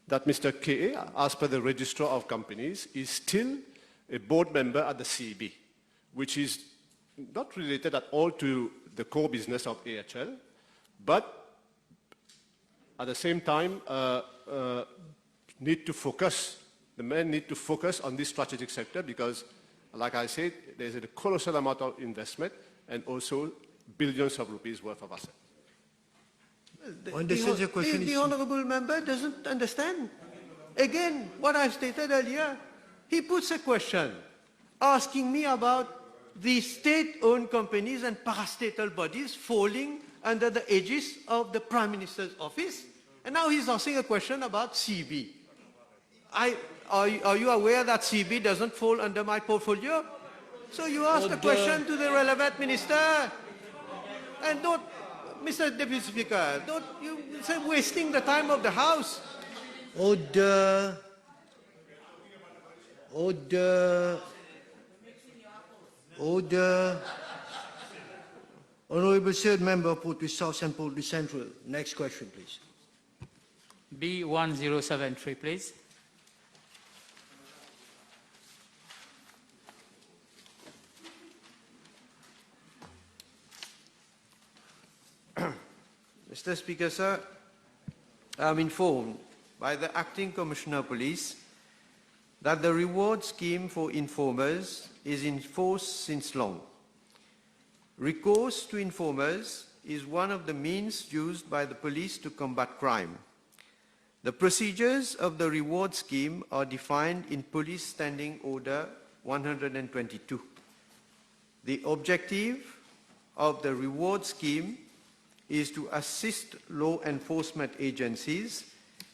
that Mr. K, as per the Registrar of Companies, is still a board member at the CEB, which is not related at all to the core business of AHL, but at the same time need to focus, the men need to focus on this strategic sector because, like I said, there's a colossal amount of investment and also billions of rupees worth of assets. Understand the question The is... honourable member doesn't understand. Again, what I stated earlier, he puts a question asking me about the state-owned companies and parastatal bodies falling under the aegis of the Prime Minister's office, and now he's asking a question about CB. Are you aware that CB doesn't fall under my portfolio? So you ask a question to the relevant minister, and don't, Mr. Deputy Speaker, don't you say wasting the time of the House. Order. Order. Order. Honourable Third Member, Portland South and Portland Central. Next question, please. B1073, please. Mr. Speaker, sir, I am informed by the Acting Commissioner of Police that the reward scheme for informers is in force since long. Recourse to informers is one of the means used by the police to combat crime. The procedures of the reward scheme are defined in Police Standing Order 122. The objective of the reward scheme is to assist law enforcement agencies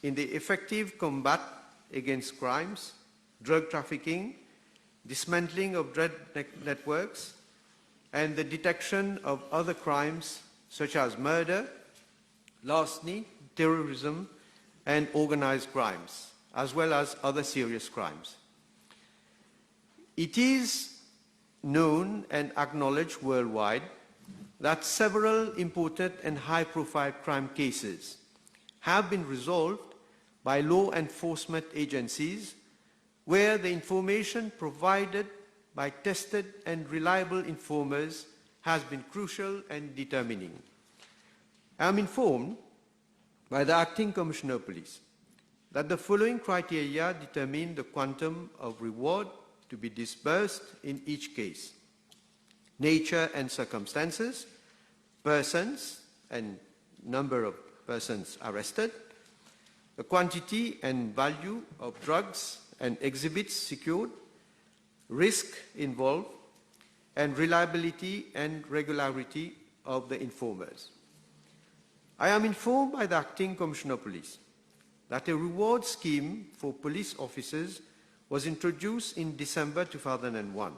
in the effective combat against crimes, drug trafficking, dismantling of drug networks, and the detection of other crimes such as murder, larceny, terrorism, and organized crimes, as well as other serious crimes. It is known and acknowledged worldwide that several important and high-profile crime cases have been resolved by law enforcement agencies where the information provided by tested and reliable informers has been crucial and determining. I am informed by the Acting Commissioner of Police that the following criteria determine the quantum of reward to be disbursed in each case: nature and circumstances, persons and number of persons arrested, the quantity and value of drugs and exhibits secured, risk involved, and reliability and regularity of the informers. I am informed by the Acting Commissioner of Police that a reward scheme for police officers was introduced in December 2001.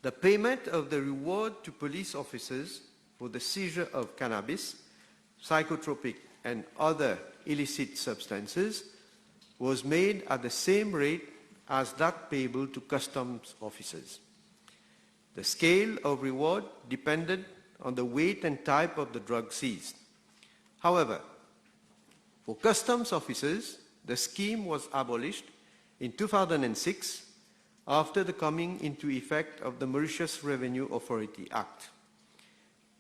The payment of the reward to police officers for the seizure of cannabis, psychotropic, and other illicit substances was made at the same rate as that payable to customs officers. The scale of reward depended on the weight and type of the drug seized. However, for customs officers, the scheme was abolished in 2006 after the coming into effect of the Mauritius Revenue Authority Act.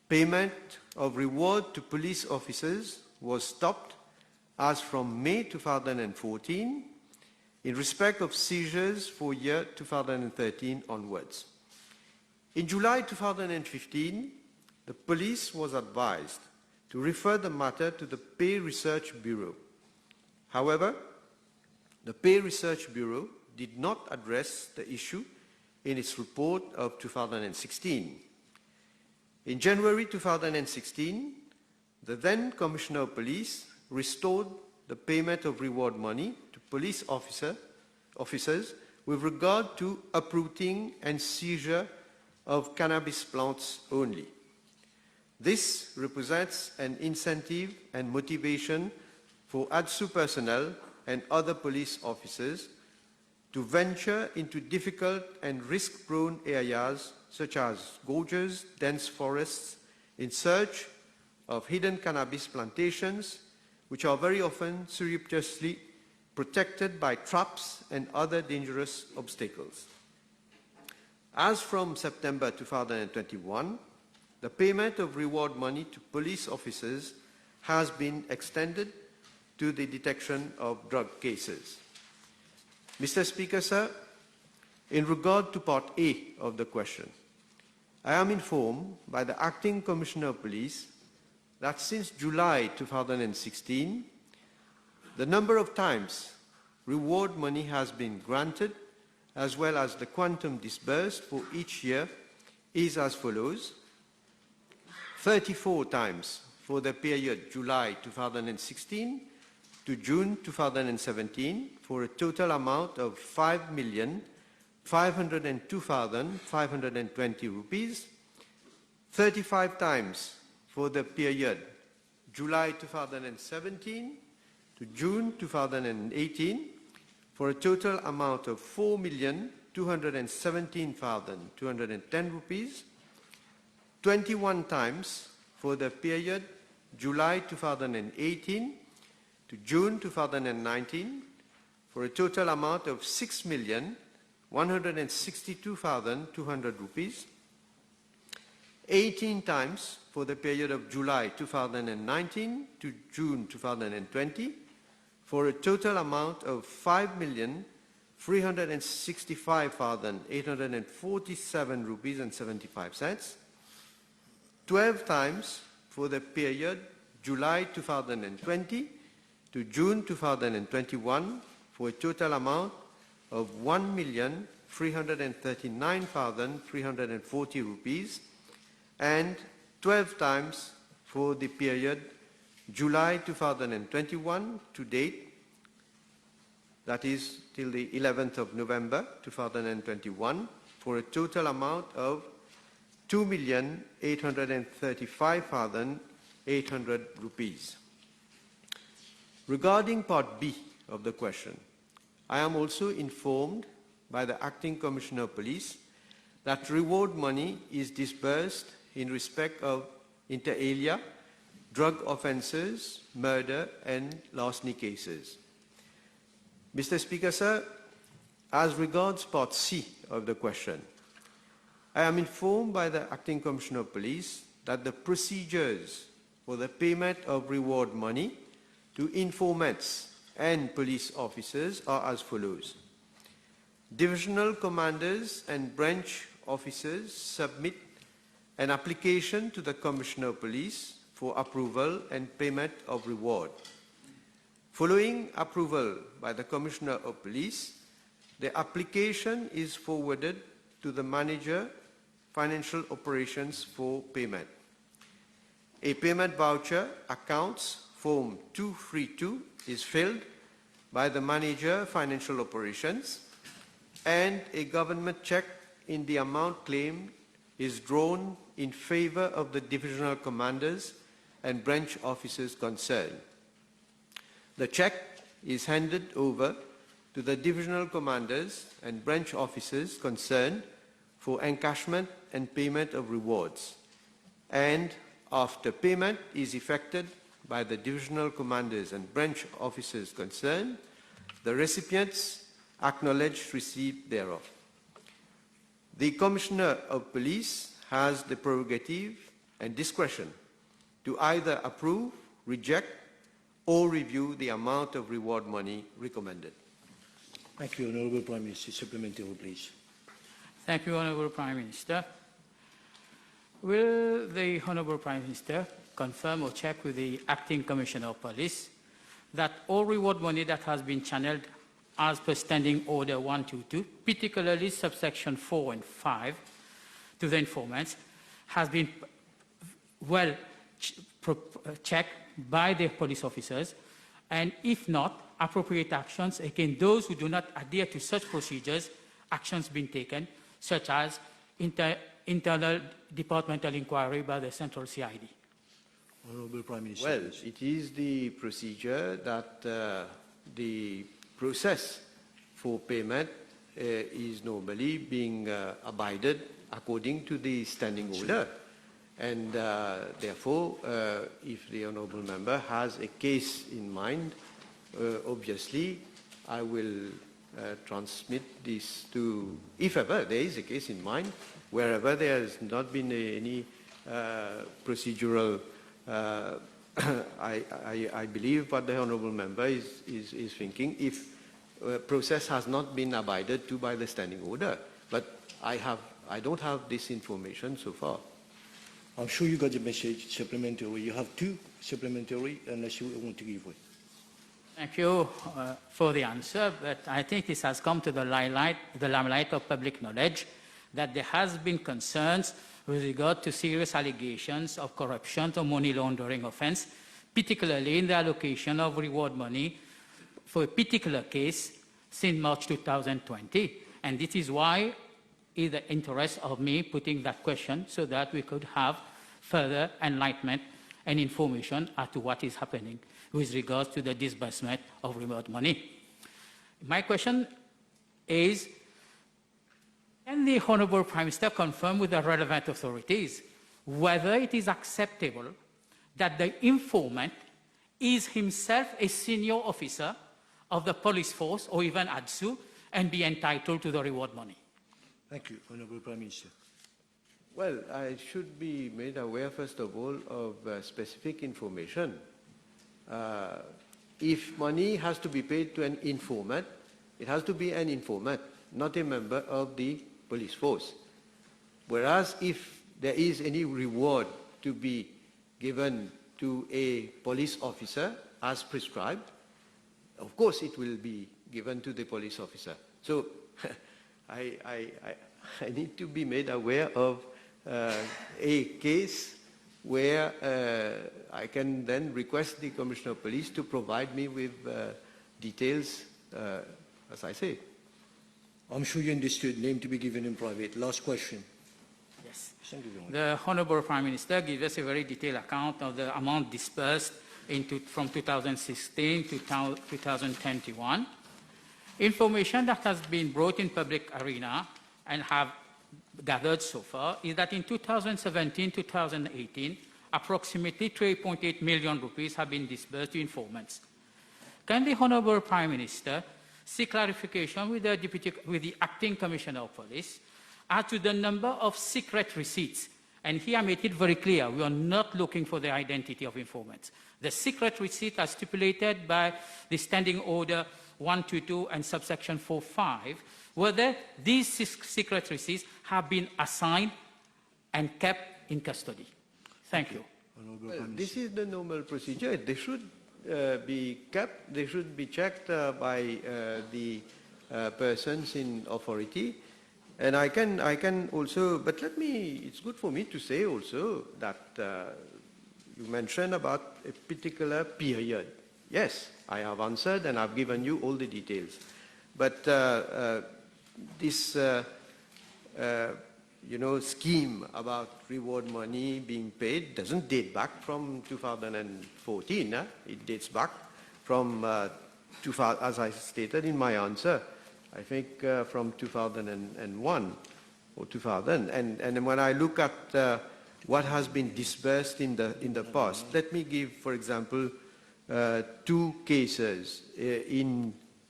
Payment of reward to police officers was stopped as from May 2014 in respect of seizures for year 2013 onwards. In July 2015, the police was advised to refer the matter to the Pay Research Bureau. However, the Pay Research Bureau did not address the issue in its report of 2016. In January 2016, the then Commissioner of Police restored the payment of reward money to police officers with regard to uprooting and seizure of cannabis plants only. This represents an incentive and motivation for ADSU personnel and other police officers to venture into difficult and risk-prone areas such as gorges, dense forests, in search of hidden cannabis plantations, which are very often surreptitiously protected by traps and other dangerous obstacles. As from September 2021, the payment of reward money to police officers has been extended to the detection of drug cases. Mr. Speaker, sir, in regard to Part A of the question, I am informed by the Acting Commissioner of Police that since July 2016, the number of times reward money has been granted, as well as the quantum disbursed for each year, is as follows: 34 times for the period July 2016 to June 2017, for a total amount of 5,502,520 rupees. 35 times for the period July 2017 to June 2018, for a total amount of 4,217,210 rupees. 21 times for the period July 2018 to June 2019, for a total amount of 6,162,200 rupees. 18 times for the period of July 2019 to June 2020, for a total amount of 5,365,847 rupees and 75 cents. 12 times for the period July 2020 to June 2021, for a total amount of 1,339,340 rupees, and 12 times for the period July 2021 to date, that is till the 11th of November 2021, for a total amount of 2,835,800 rupees. Regarding Part B of the question, I am also informed by the Acting Commissioner of Police that reward money is disbursed in respect of inter alia, drug offences, murder and larceny cases. Mr. Speaker, sir, as regards Part C of the question, I am informed by the Acting Commissioner of Police that the procedures for the payment of reward money to informants and police officers are as follows. Divisional commanders and branch officers submit an application to the Commissioner of Police for approval and payment of reward. Following approval by the Commissioner of Police, the application is forwarded to the Manager, Financial Operations for payment. A payment voucher accounts Form 232 is filled by the Manager, Financial Operations, and a government check in the amount claimed is drawn in favor of the divisional commanders and branch officers concerned. The check is handed over to the divisional commanders and branch officers concerned for encashment and payment of rewards, and after payment is effected by the divisional commanders and branch officers concerned, the recipients acknowledge receipt thereof. The Commissioner of Police has the prerogative and discretion to either approve, reject, or review the amount of reward money recommended. Thank you, Honourable Prime Minister. Supplementary, please. Thank you, Honourable Prime Minister. Will the Honourable Prime Minister confirm or check with the Acting Commissioner of Police that all reward money that has been channeled as per Standing Order 122, particularly subsection 4 and 5, to the informants, has been well checked by the police officers, and if not, appropriate actions against those who do not adhere to such procedures, actions being taken, such as internal departmental inquiry by the Central CID. Honorable Prime Minister. Well, it is the procedure that the process for payment is normally being abided according to the standing order. And therefore, if the Honourable Member has a case in mind, obviously I will transmit this to, if ever there is a case in mind, wherever there has not been any procedural, I believe what the Honourable Member is thinking, if process has not been abided to by the standing order. But I don't have this information so far. I'm sure you got the message supplementary. You have two supplementary unless you want to give way. Thank you for the answer, but I think this has come to the limelight of public knowledge that there has been concerns with regard to serious allegations of corruption or money laundering offense, particularly in the allocation of reward money for a particular case since March 2020. And this is why it's the interest of me putting that question so that we could have further enlightenment and information as to what is happening with regards to the disbursement of reward money. My question is, can the Honourable Prime Minister confirm with the relevant authorities whether it is acceptable that the informant is himself a senior officer of the police force or even ADSU and be entitled to the reward money? Thank you, Honourable Prime Minister. Well, I should be made aware, first of all, of specific information. If money has to be paid to an informant, it has to be an informant, not a member of the police force. Whereas if there is any reward to be given to a police officer as prescribed, of course it will be given to the police officer. So I need to be made aware of a case where I can then request the Commissioner of Police to provide me with details, as I say. I'm sure you understood, name to be given in private. Last question. Yes. Thank you very much. The Honourable Prime Minister gave us a very detailed account of the amount disbursed from 2016 to 2021. Information that has been brought in public arena and have gathered so far is that in 2017-2018, approximately 3.8 million rupees have been disbursed to informants. Can the Honourable Prime Minister seek clarification with the Acting Commissioner of Police as to the number of secret receipts? And here I make it very clear, we are not looking for the identity of informants. The secret receipt as stipulated by the Standing Order 122 and subsection 4.5, whether these secret receipts have been assigned and kept in custody. Thank you. Well, this is the normal procedure. They should be kept, they should be checked by the persons in authority. And I can also, but it's good for me to say also that you mentioned about a particular period. Yes, I have answered and I've given you all the details. But this, scheme about reward money being paid doesn't date back from 2014. It dates back from, as I stated in my answer, I think from 2001 or 2000. And when I look at what has been disbursed in the past, let me give, for example, two cases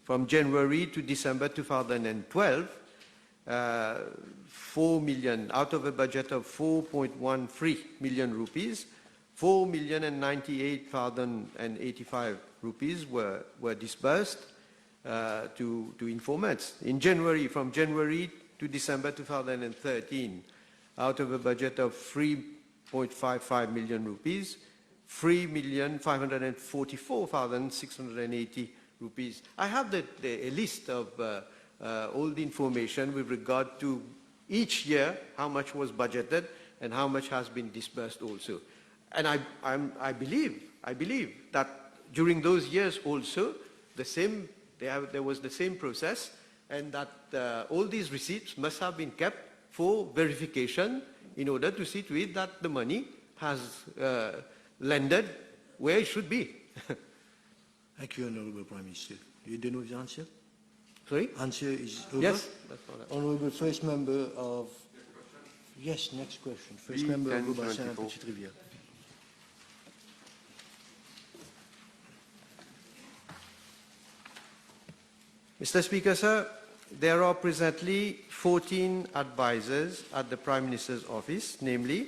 from January to December 2012, 4 million, out of a budget of 4.13 million rupees, 4,098,085 rupees were disbursed to informants. In January, from January to December 2013, out of a budget of 3.55 million rupees, 3,544,680 rupees. I have a list of all the information with regard to each year, how much was budgeted and how much has been disbursed also. And I believe that during those years also, there was the same process, and that all these receipts must have been kept for verification in order to see to it that the money has landed where it should be. Thank you, Honorable Prime Minister. You done with the answer? Sorry? Answer is over? Yes, that's all right. Honorable First Member of... Yes, next question. First Member of Bassin and Petite Rivière. Mr. Speaker, sir, there are presently 14 advisors at the Prime Minister's office, namely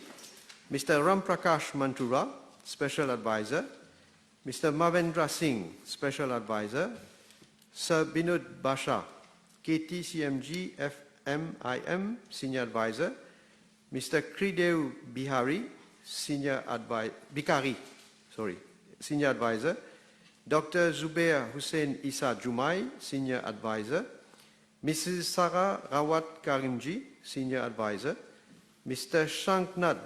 Mr. Ram Prakash Mantura, Special Advisor, Mr. Mavendra Singh, Special Advisor, Sir Binod Basha, KTCMG FMIM, Senior Advisor, Mr. Kridev Bihari, Senior Advisor, Dr. Zubair Hussain Issa Jumai, Senior Advisor, Mrs. Sarah Rawat Karimji, Senior Advisor, Mr. Shanknad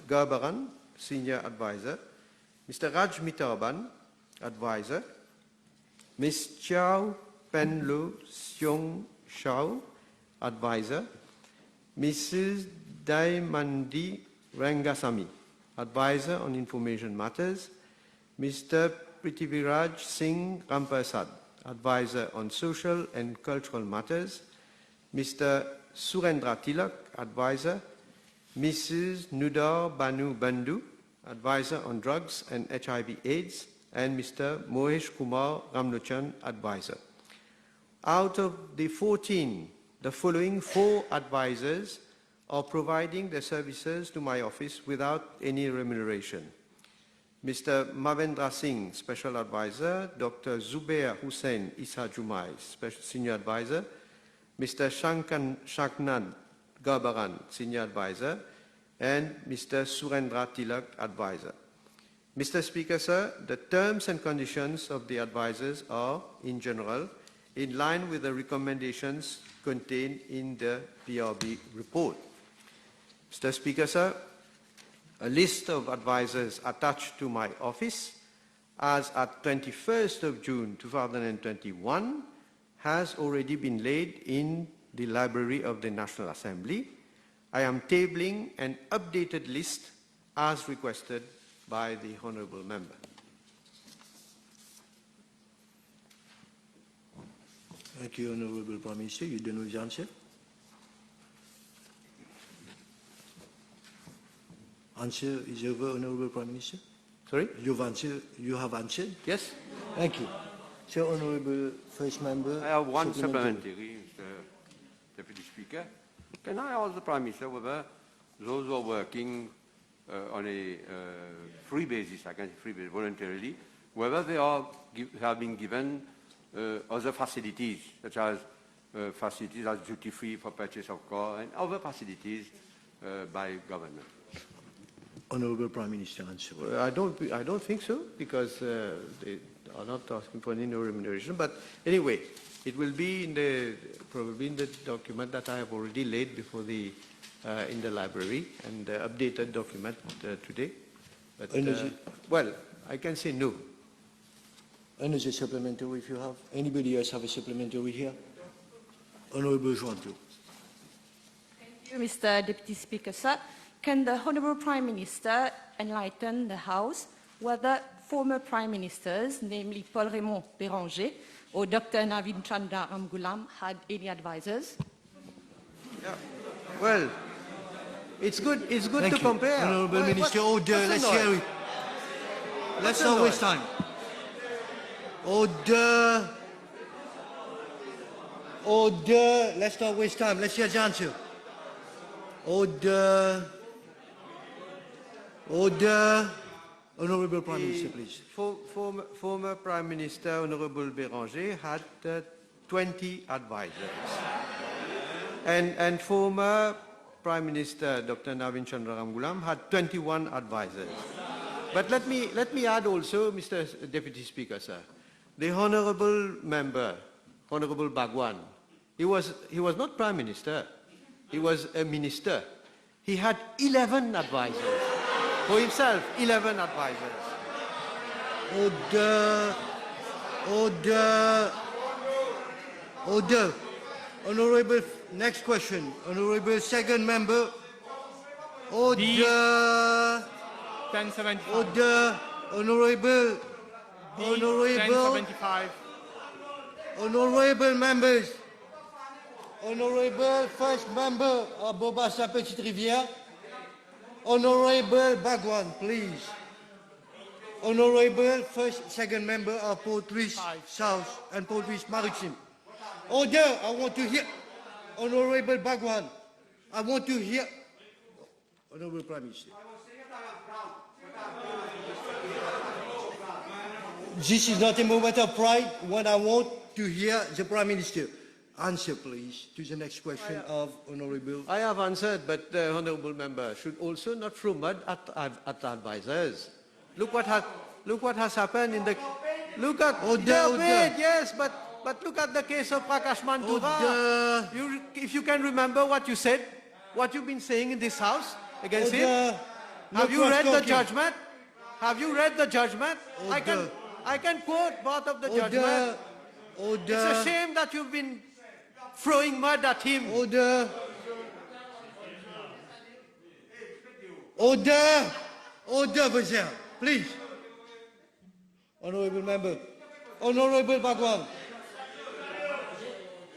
Garbaran, Senior Advisor, Mr. Raj Mitarban, Advisor, Ms. Chow Penlo Seong Shao, Advisor, Mrs. Daimandi Rangasamy, Advisor on Information Matters, Mr. Prithviraj Singh Ramparsad, Advisor on Social and Cultural Matters, Mr. Surendra Tilak, Advisor, Mrs. Nudar Banu Bandhu, Advisor on Drugs and HIV/AIDS, and Mr. Mohesh Kumar Ramlochan, Advisor. Out of the 14, the following 4 advisors are providing their services to my office without any remuneration. Mr. Mavendra Singh, Special Advisor, Dr. Zubair Hussain Issa Jumai, Senior Advisor, Mr. Shanknad Garbaran, Senior Advisor, and Mr. Surendra Tilak, Advisor. Mr. Speaker, sir, the terms and conditions of the advisors are, in general, in line with the recommendations contained in the PRB report. Mr. Speaker, sir, a list of advisors attached to my office as at 21st of June 2021 has already been laid in the Library of the National Assembly. I am tabling an updated list as requested by the Honourable Member. Thank you, Honourable Prime Minister. You done with the answer? Answer is over, Honourable Prime Minister. Sorry? You have answered? Yes? Thank you. So, Honourable First Member. I have one supplementary, Mr. Deputy Speaker. Can I ask the Prime Minister whether those who are working on a free basis, I can say free basis, voluntarily, whether they have been given other facilities, such as facilities as duty-free for purchase of car and other facilities by government? Honourable Prime Minister, answer. I don't think so, because they are not asking for any remuneration. But anyway, it will be probably in the document that I have already laid before in the library, and the updated document today. But well, I can say no. Another supplementary, if you have. Anybody else have a supplementary here? Honourable Jointot. Thank you, Mr. Deputy Speaker, sir. Can the Honourable Prime Minister enlighten the House whether former Prime Ministers, namely Paul Raymond Béranger or Dr. Navin Chandra Ramgoolam, had any advisors? Yeah. Well, it's good Thank to you. compare. Honourable Well, Minister, order, let's hear it. Let's not waste time. Order. Order, let's not waste time. Let's hear the answer. Order. Order. Honourable Prime Minister, please. Former Prime Minister Honourable Béranger had 20 advisors. And former Prime Minister Dr. Navin Chandra Ramgoolam had 21 advisors. But let me add also, Mr. Deputy Speaker, sir, the Honourable Member, Honourable Bhagwan, he was not Prime Minister, he was a Minister. He had 11 advisors. For himself, 11 advisors. Order. Order. Order. Honorable, next question. Honorable second member. Order. 1075. Order. Honorable. Honorable. 1075. Honorable members. Honorable first member of Bobassa Petite Rivière. Honorable Bagwan, please. Honorable first, second member of Port-Louis South and Port-Louis Maritime. Order, I want to hear. Honorable Bagwan, I want to hear. Honorable Prime Minister. This is not a moment of pride when I want to hear the Prime Minister. Answer, please, to the next question of Honorable. I have answered, but the honourable member should also not throw mud at advisors. Look what has happened in the. Look at. Order. Yes, but look at the case of Prakash Mantura. If you can remember what you said, what you've been saying in this house against him. Have you read the judgment? Have you read the judgment? I can quote part of the judgment. Order. It's a shame that you've been throwing mud at him. Order. Order. Order, Vizier, please. Honorable member. Honorable Bagwan.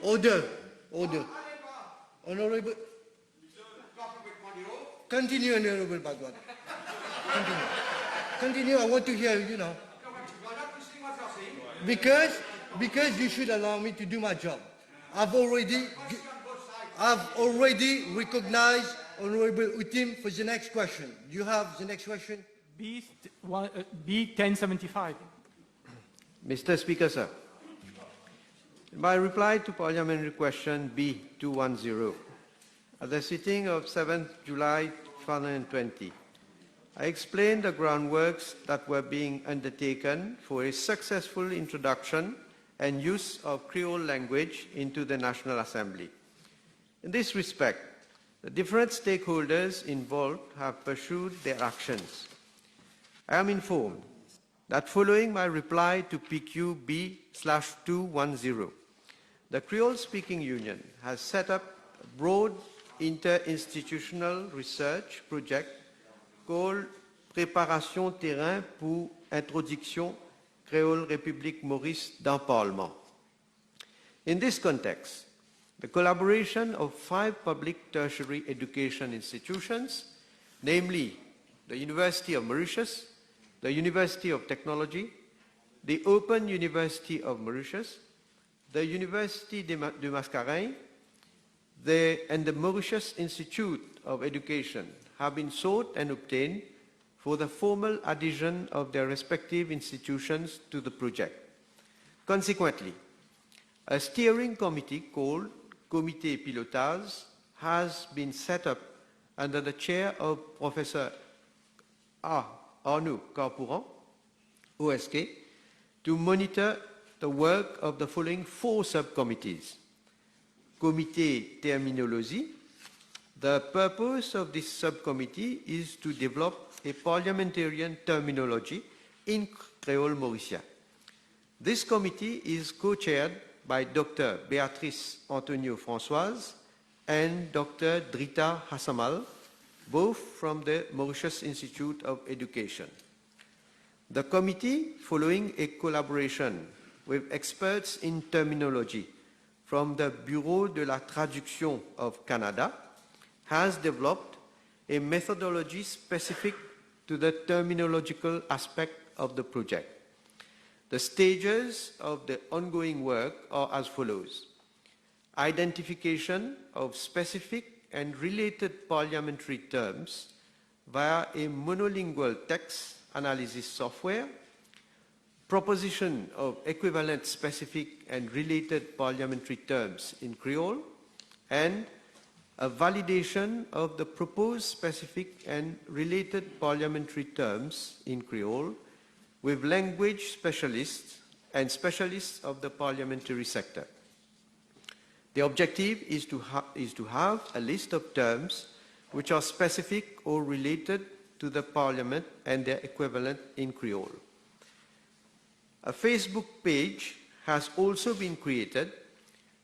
Order. Order. Honorable. Continue, Honorable Bagwan. Continue. Continue, I want to hear, you know. Because you should allow me to do my job. I've already recognized Honorable Utim for the next question. Do you have the next question? B 1075. Mr. Speaker, sir. In my reply to parliamentary question B210, at the sitting of 7th July 2020, I explained the groundworks that were being undertaken for a successful introduction and use of Creole language into the National Assembly. In this respect, the different stakeholders involved have pursued their actions. I am informed that following my reply to PQ B/210, the Creole-speaking union has set up a broad interinstitutional research project called Préparation terrain pour introduction Creole République Maurice dans Parlement. In this context, the collaboration of 5 public tertiary education institutions, namely the University of Mauritius, the University of Technology, the Open University of Mauritius, the Université du Mascareignes, and the Mauritius Institute of Education have been sought and obtained for the formal adhesion of their respective institutions to the project. Consequently, a steering committee called Comité Pilotage has been set up under the chair of Professor Arnaud Carpouran, OSK, to monitor the work of the following 4 subcommittees. Comité Terminologie. The purpose of this subcommittee is to develop a parliamentarian terminology in Creole Mauricien. This committee is co-chaired by Dr. Béatrice Antonio Françoise and Dr. Drita Hassamal, both from the Mauritius Institute of Education. The committee, following a collaboration with experts in terminology from the Bureau de la Traduction of Canada, has developed a methodology specific to the terminological aspect of the project. The stages of the ongoing work are as follows: identification of specific and related parliamentary terms via a monolingual text analysis software, proposition of equivalent specific and related parliamentary terms in Creole, and a validation of the proposed specific and related parliamentary terms in Creole with language specialists and specialists of the parliamentary sector. The objective is to have a list of terms which are specific or related to the Parliament and their equivalent in Creole. A Facebook page has also been created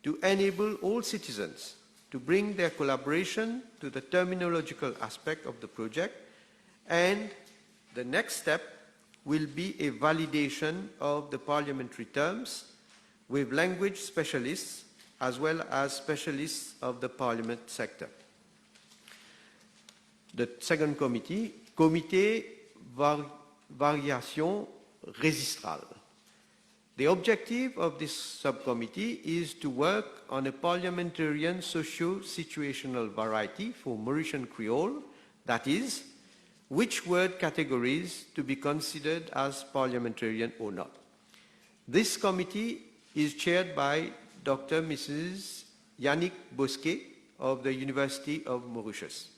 to enable all citizens to bring their collaboration to the terminological aspect of the project, and the next step will be a validation of the parliamentary terms with language specialists as well as specialists of the parliament sector. The second committee, Comité Variation Registrale. The objective of this subcommittee is to work on a parliamentarian socio-situational variety for Mauritian Creole, that is, which word categories to be considered as parliamentarian or not. This committee is chaired by Dr. Mrs. Yannick Bosquet of the University of Mauritius.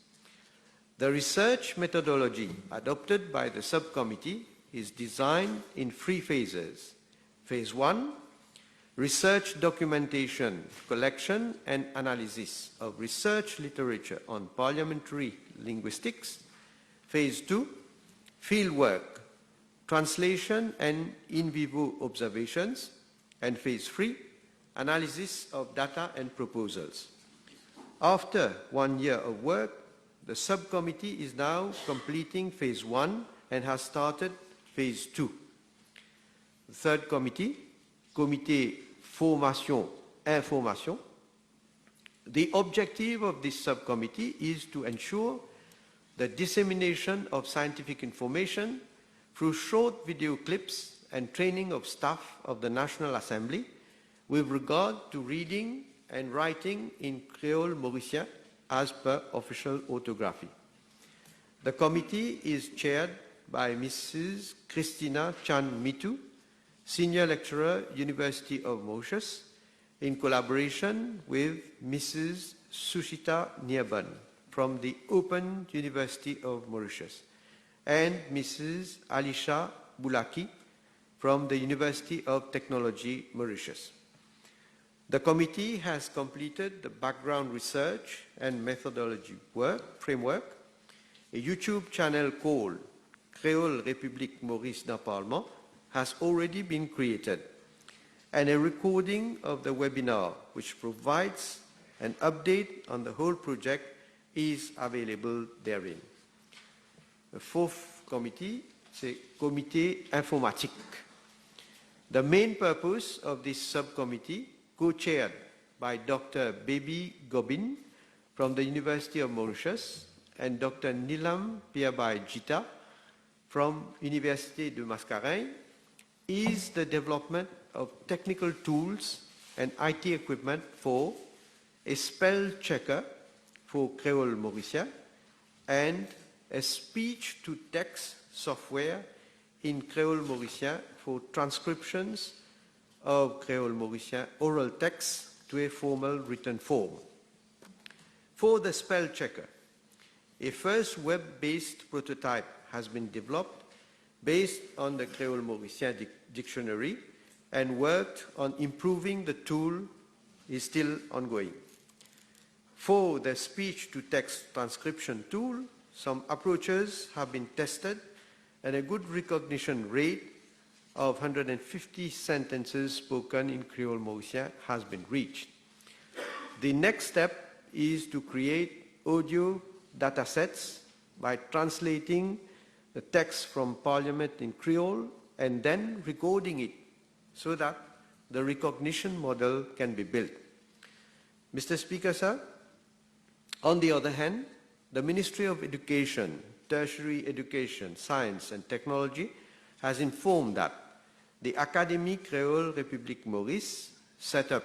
The research methodology adopted by the subcommittee is designed in 3 phases. Phase 1, research documentation, collection and analysis of research literature on parliamentary linguistics. Phase 2, field work, translation and in vivo observations. And Phase 3, analysis of data and proposals. After 1 year of work, the subcommittee is now completing Phase 1 and has started Phase 2. The third committee, Comité Formation Information. The objective of this subcommittee is to ensure the dissemination of scientific information through short video clips and training of staff of the National Assembly with regard to reading and writing in Creole Mauritian as per official orthography. The committee is chaired by Mrs. Christina Chan Mitu, Senior Lecturer, University of Mauritius, in collaboration with Mrs. Sushita Nirban from the Open University of Mauritius and Mrs. Alisha Bulaki from the University of Technology, Mauritius. The committee has completed the background research and methodology framework. A YouTube channel called Creole République Maurice d'un Parlement has already been created, and a recording of the webinar, which provides an update on the whole project, is available therein. The fourth committee, c'est Comité Informatique. The main purpose of this subcommittee, co-chaired by Dr. Baby Gobin from the University of Mauritius and Dr. Nilam Pierbai Jita from Université de Mascarenhas, is the development of technical tools and IT equipment for a spell checker for Creole Mauritian and a speech-to-text software in Creole Mauritian for transcriptions of Creole Mauritian oral text to a formal written form. For the spell checker, a first web-based prototype has been developed based on the Creole Mauritian dictionary, and worked on improving the tool is still ongoing. For the speech-to-text transcription tool, some approaches have been tested and a good recognition rate of 150 sentences spoken in Creole Mauritian has been reached. The next step is to create audio datasets by translating the text from Parliament in Creole and then recording it so that the recognition model can be built. Mr. Speaker, sir, on the other hand, the Ministry of Education, Tertiary Education, Science and Technology has informed that the Académie Creole République Maurice, set up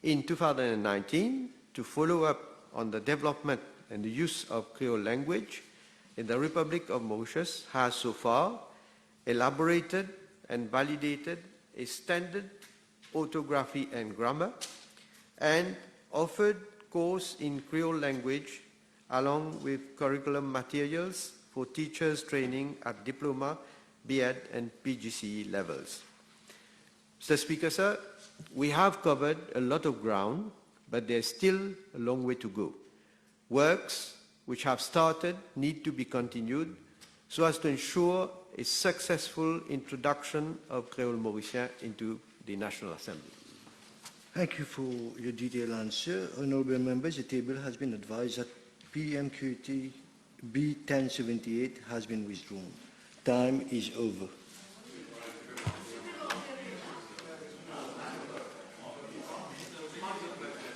in 2019 to follow up on the development and the use of Creole language in the Republic of Mauritius, has so far elaborated and validated a standard orthography and grammar and offered course in Creole language along with curriculum materials for teachers training at diploma, B.Ed and PGCE levels. Mr. Speaker, sir, we have covered a lot of ground, but there's still a long way to go. Works which have started need to be continued so as to ensure a successful introduction of Creole Mauritian into the National Assembly? Thank you for your detailed answer. Honourable members, the table has been advised that PMQT B1078 has been withdrawn. Time is over.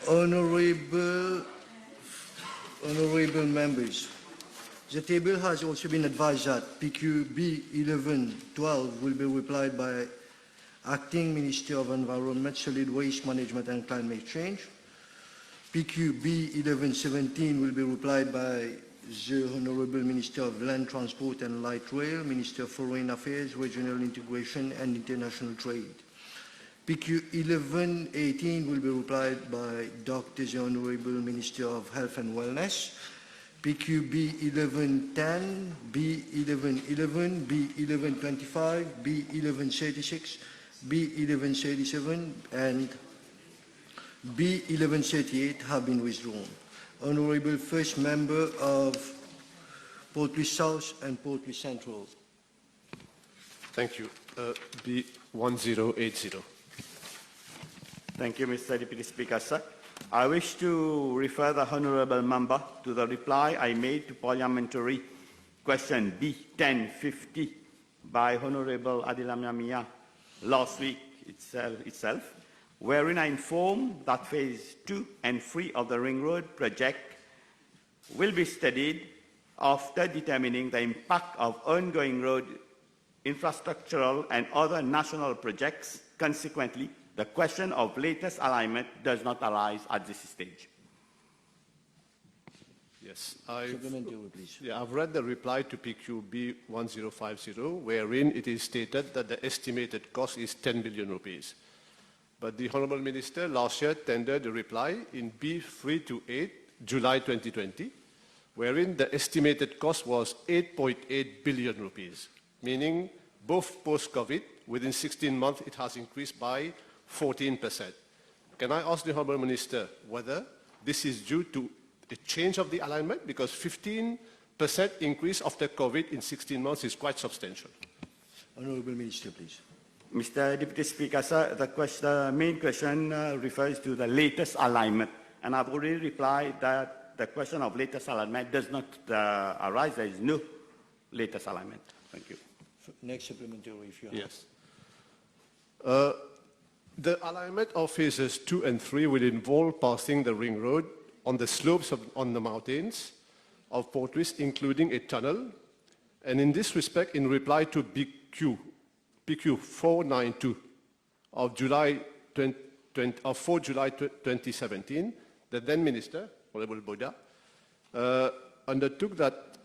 Honourable members, the table has also been advised that PQB 1112 will be replied by Acting Minister of Environment, Solid Waste Management and Climate Change. PQB 1117 will be replied by the Honourable Minister of Land Transport and Light Rail, Minister of Foreign Affairs, Regional Integration and International Trade. PQ 1118 will be replied by Dr. the Honourable Minister of Health and Wellness. PQB 1110, B1111, B1125, B1136, B1137 and B1138 have been withdrawn. Honourable First Member of Port Louis South and Port Louis Central. Thank you. B1080. Thank you, Mr. Deputy Speaker, sir. I wish to refer the Honourable Member to the reply I made to Parliamentary question B1050 by Honourable Adila Miamia last week itself, wherein I informed that Phase 2 and 3 of the Ring Road project will be studied after determining the impact of ongoing road infrastructural and other national projects. Consequently, the question of latest alignment does not arise at this stage. Yes, I've read the reply to PQB 1050, wherein it is stated that the estimated cost is 10 billion rupees. But the Honourable Minister last year tendered a reply in B328, July 2020, wherein the estimated cost was 8.8 billion rupees, meaning both post-COVID, within 16 months, it has increased by 14%. Can I ask the Honourable Minister whether this is due to a change of the alignment? Because 15% increase after COVID in 16 months is quite substantial. Honourable Minister, please. Mr. Deputy Speaker, sir, the main question refers to the latest alignment. And I've already replied that the question of latest alignment does not arise. There is no latest alignment. Thank you. Next supplementary, if you have. Yes. The alignment of phases 2 and 3 will involve passing the ring road on the slopes on the mountains of Port Louis, including a tunnel. And in this respect, in reply to PQ 492 of 4 July 2017, the then Minister, Honorable Boda, undertook that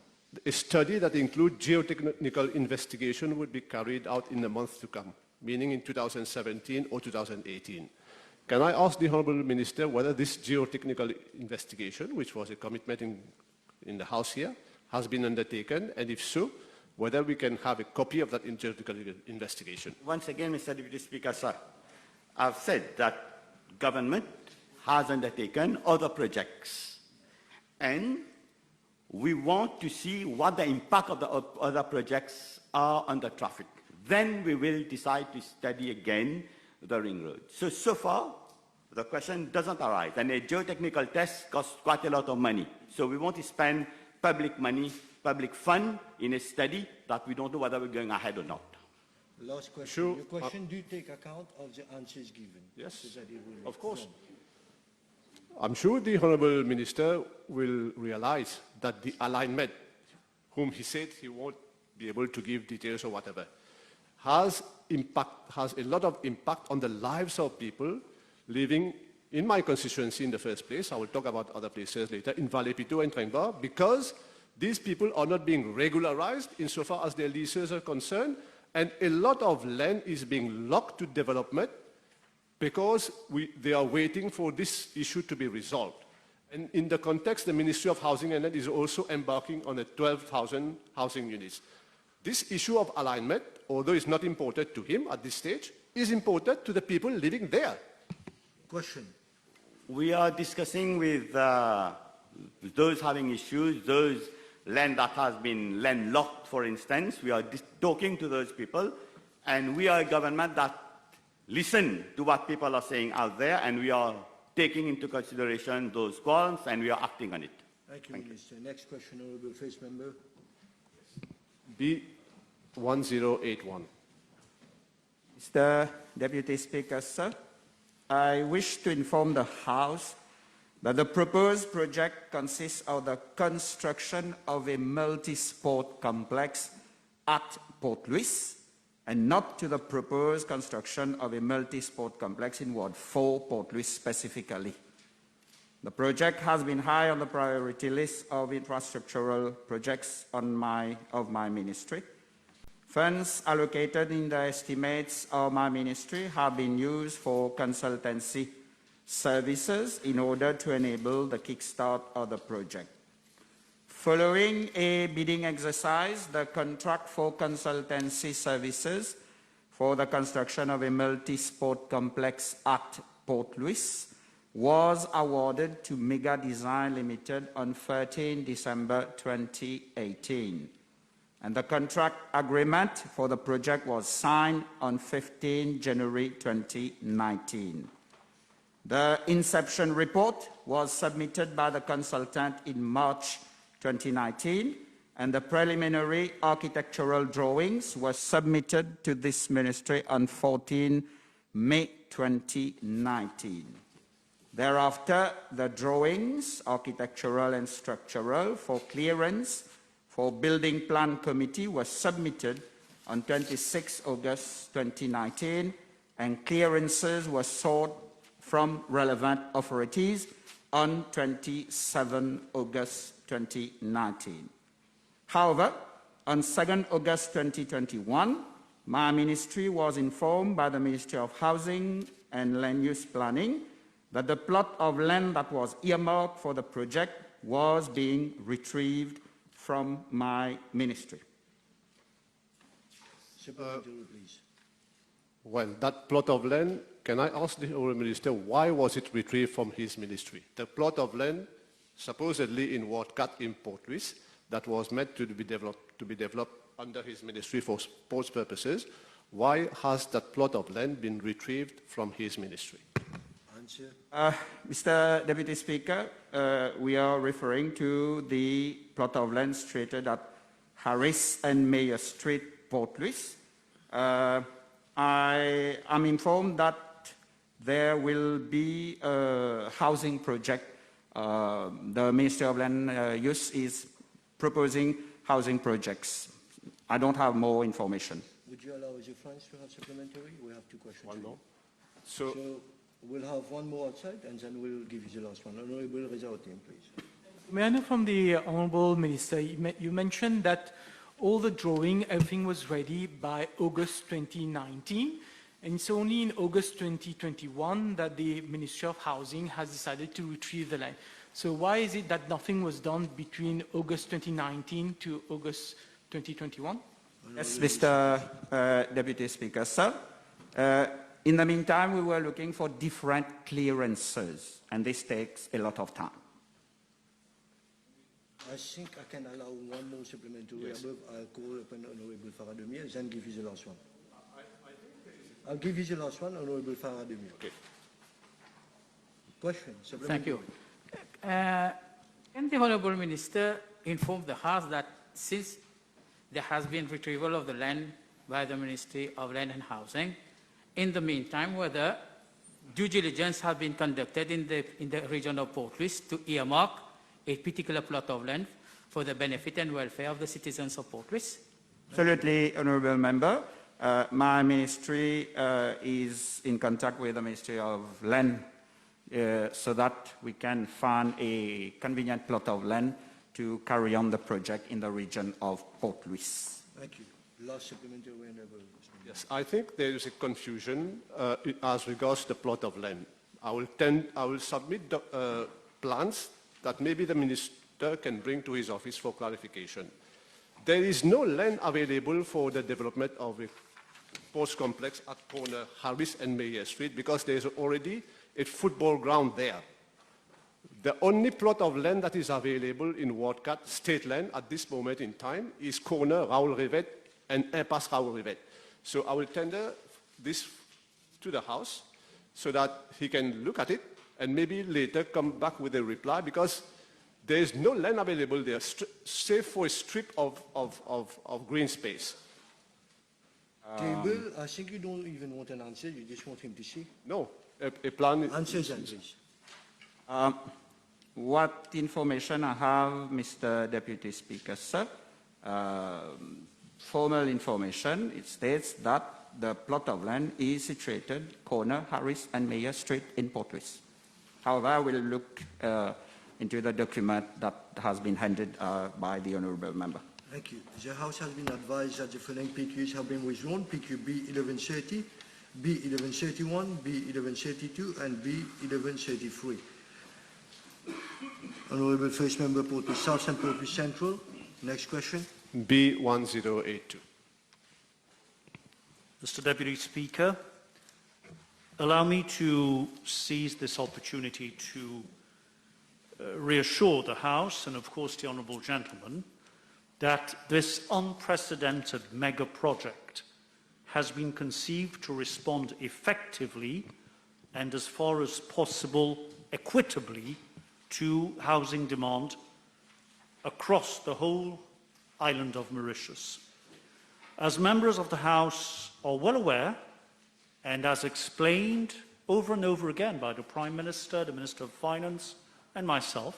a study that includes geotechnical investigation would be carried out in the months to come, meaning in 2017 or 2018. Can I ask the Honourable Minister whether this geotechnical investigation, which was a commitment in the House here, has been undertaken, and if so, whether we can have a copy of that geotechnical investigation? Once again, Mr. Deputy Speaker, sir, I've said that government has undertaken other projects, and we want to see what the impact of the other projects are on the traffic. Then we will decide to study again the ring road. So far, the question doesn't arise. And a geotechnical test costs quite a lot of money. So we want to spend public money, public fund in a study that we don't know whether we're going ahead or not. Last question. Sure. Your question, do you take account of the answers given? Yes, So that it will of course. inform. I'm sure the Honourable Minister will realize that the alignment, whom he said he won't be able to give details or whatever, has a lot of impact on the lives of people living in my constituency in the first place. I will talk about other places later, in Valley Pito and Trengba, because these people are not being regularized insofar as their leases are concerned, and a lot of land is being locked to development because they are waiting for this issue to be resolved. And in the context, the Ministry of Housing and Land is also embarking on 12,000 housing units. This issue of alignment, although it's not important to him at this stage, is important to the people living there. Question. We are discussing with those having issues, those land that has been landlocked, for instance. We are talking to those people, and we are a government that listen to what people are saying out there, and we are taking into consideration those calls, and we are acting on it. Thank you, Minister. Next question, Honourable First Member. B1081. Mr. Deputy Speaker, sir, I wish to inform the House that the proposed project consists of the construction of a multi-sport complex at Port Louis, and not to the proposed construction of a multi-sport complex in Ward 4, Port Louis specifically. The project has been high on the priority list of infrastructural projects of my ministry. Funds allocated in the estimates of my ministry have been used for consultancy services in order to enable the kickstart of the project. Following a bidding exercise, the contract for consultancy services for the construction of a multi-sport complex at Port Louis was awarded to Mega Design Limited on 13 December 2018. And the contract agreement for the project was signed on 15 January 2019. The inception report was submitted by the consultant in March 2019, and the preliminary architectural drawings were submitted to this ministry on 14 May 2019. Thereafter, the drawings, architectural and structural, for clearance for Building Plan Committee were submitted on 26 August 2019, and clearances were sought from relevant authorities on 27 August 2019. However, on 2 August 2021, my ministry was informed by the Ministry of Housing and Land Use Planning that the plot of land that was earmarked for the project was being retrieved from my ministry. Supplementary, please. Well, that plot of land, can I ask the Honourable Minister, why was it retrieved from his ministry? The plot of land, supposedly in Ward Cut in Port Louis, that was meant to be developed under his ministry for sports purposes, why has that plot of land been retrieved from his ministry? Answer. Mr. Deputy Speaker, we are referring to the plot of land situated at Harris and Mayor Street, Port Louis. I am informed that there will be a housing project. The Ministry of Land Use is proposing housing projects. I don't have more information. Would you allow the French to have supplementary? We have two questions. One more. So we'll have one more outside, and then we'll give you the last one. Honourable Rezautin, please. May I know from the Honourable Minister, you mentioned that all the drawing, everything was ready by August 2019, and it's only in August 2021 that the Ministry of Housing has decided to retrieve the land. So why is it that nothing was done between August 2019 to August 2021? Yes, Mr. Deputy Speaker, sir. In the meantime, we were looking for different clearances, and this takes a lot of time. I think I can allow one more supplementary above. I'll call upon Honourable Farademi and then give you the last one. I'll give you the last one, Honourable Farademi. Okay. Question, supplementary. Thank you. Can the Honourable Minister inform the House that since there has been retrieval of the land by the Ministry of Land and Housing, in the meantime, whether due diligence has been conducted in the region of Port Louis to earmark a particular plot of land for the benefit and welfare of the citizens of Port Louis? Absolutely, Honourable Member. My ministry is in contact with the Ministry of Land so that we can find a convenient plot of land to carry on the project in the region of Port Louis. Thank you. Last supplementary, Honourable. Yes, I think there is a confusion as regards the plot of land. I will submit the, plans that maybe the Minister can bring to his office for clarification. There is no land available for the development of a sports complex at corner Harris and Mayer Street because there is already a football ground there. The only plot of land that is available in Wardcat, state land, at this moment in time, is corner Raoul Rivet and impasse Raoul Rivet. So I will tender this to the House so that he can look at it and maybe later come back with a reply, because there is no land available there, save for a strip of green space. Table, I think you don't even want an answer, you just want him to see. No, a plan. Answers and please. What information I have, Mr. Deputy Speaker, sir, formal information, it states that the plot of land is situated corner Harris and Mayor Street in Port Louis. However, I will look into the document that has been handed by the Honourable Member. Thank you. The House has been advised that the following PQs have been withdrawn: PQ B 1130, B 1131, B 1132, and B 1133. Honourable First Member, Port South and Port Central. Next question. B 1082. Mr. Deputy Speaker, allow me to seize this opportunity to reassure the House and, of course, the honourable gentleman that this unprecedented mega project has been conceived to respond effectively and, as far as possible, equitably to housing demand across the whole island of Mauritius. As members of the House are well aware, and as explained over and over again by the Prime Minister, the Minister of Finance, and myself,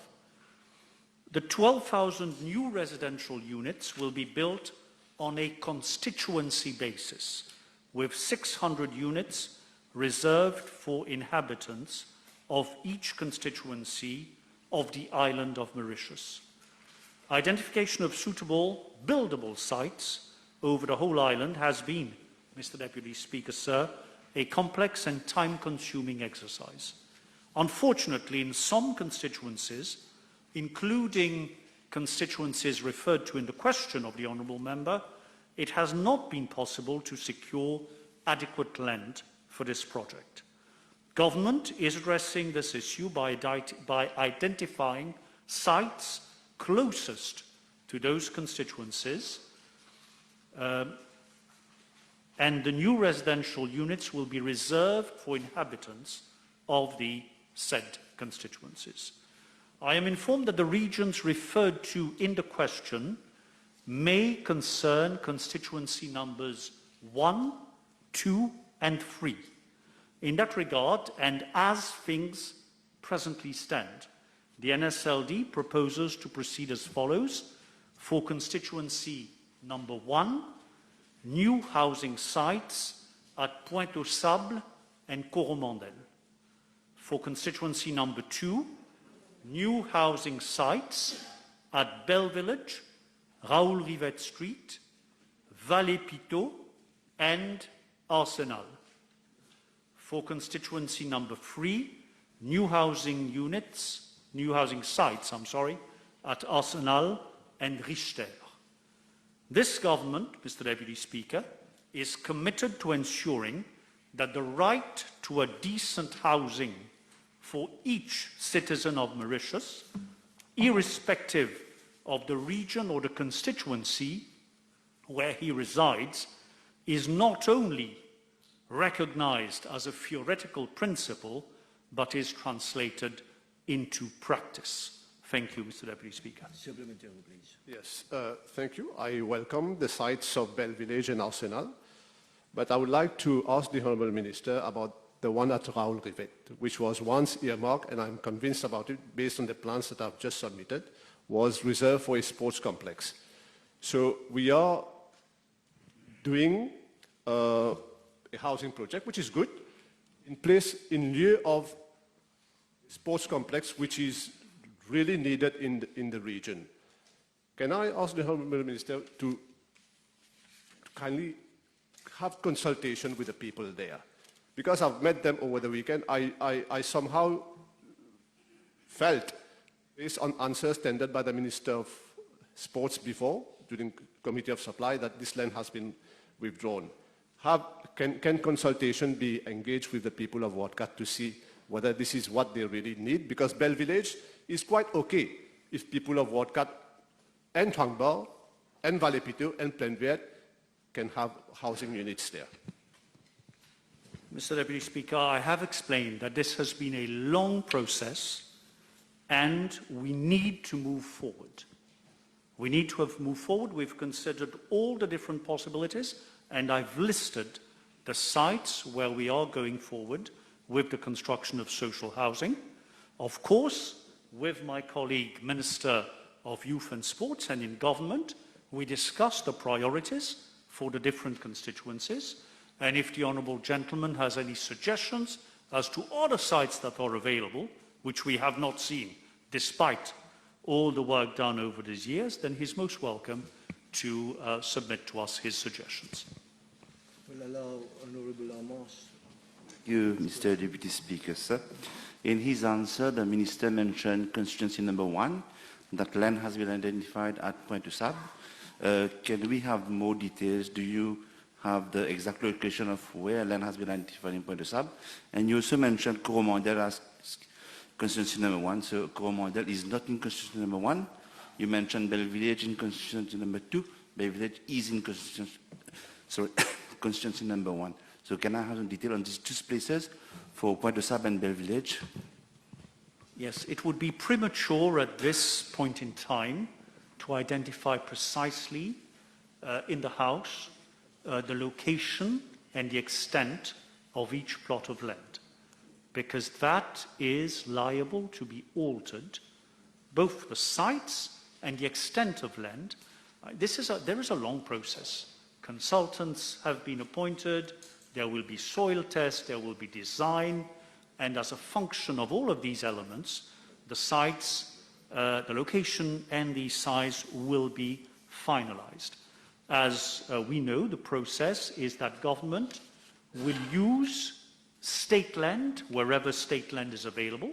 the 12,000 new residential units will be built on a constituency basis, with 600 units reserved for inhabitants of each constituency of the island of Mauritius. Identification of suitable buildable sites over the whole island has been, Mr. Deputy Speaker, sir, a complex and time-consuming exercise. Unfortunately, in some constituencies, including constituencies referred to in the question of the Honourable Member, it has not been possible to secure adequate land for this project. Government is addressing this issue by identifying sites closest to those constituencies, and the new residential units will be reserved for inhabitants of the said constituencies. I am informed that the regions referred to in the question may concern constituency numbers 1, 2, and 3. In that regard, and as things presently stand, the NSLD proposes to proceed as follows. For constituency number 1, new housing sites at Pointe-aux-Sables and Coromandel. For constituency number 2, new housing sites at Belle Village, Raoul Rivet Street, Vallée-Pitot, and Arsenal. For constituency number 3, new housing sites, at Arsenal and Richter. This government, Mr. Deputy Speaker, is committed to ensuring that the right to a decent housing for each citizen of Mauritius, irrespective of the region or the constituency where he resides, is not only recognized as a theoretical principle, but is translated into practice. Thank you, Mr. Deputy Speaker. Supplementary, please. Yes, thank you. I welcome the sites of Belle Village and Arsenal, but I would like to ask the Honourable Minister about the one at Raoul Rivet, which was once earmarked, and I'm convinced about it based on the plans that I've just submitted, was reserved for a sports complex. So we are doing a housing project, which is good, in place in lieu of sports complex, which is really needed in the region. Can I ask the Honourable Minister to kindly have consultation with the people there? Because I've met them over the weekend, I somehow felt, based on answers tendered by the Minister of Sports before, during Committee of Supply, that this land has been withdrawn. Can consultation be engaged with the people of Wardcat to see whether this is what they really need, because Bell Village is quite okay if people of Wardcat and Thuangba and Valepito and Plainviet can have housing units there. Mr. Deputy Speaker, I have explained that this has been a long process and we need to move forward. We need to have moved forward. We've considered all the different possibilities and I've listed the sites where we are going forward with the construction of social housing. Of course, with my colleague, Minister of Youth and Sports, and in government, we discussed the priorities for the different constituencies. And if the Honourable Gentleman has any suggestions as to other sites that are available, which we have not seen, despite all the work done over these years, then he's most welcome to submit to us his suggestions. We'll allow Honourable Amos. Thank you, Mr. Deputy Speaker, sir. In his answer, the Minister mentioned constituency number 1, that land has been identified at Pointe-du-Sable. Can we have more details? Do you have the exact location of where land has been identified in Pointe-du-Sable? And you also mentioned Coromandel as constituency number 1, so Coromandel is not in constituency number 1. You mentioned Bell Village in constituency number 2. Bell Village is in constituency number 1. So can I have some detail on these two places for Pointe-du-Sable and Bell Village? Yes, it would be premature at this point in time to identify precisely in the House the location and the extent of each plot of land, because that is liable to be altered, both the sites and the extent of land. There is a long process. Consultants have been appointed, there will be soil tests, there will be design, and as a function of all of these elements, the sites, the location and the size will be finalized. As we know, the process is that government will use state land wherever state land is available.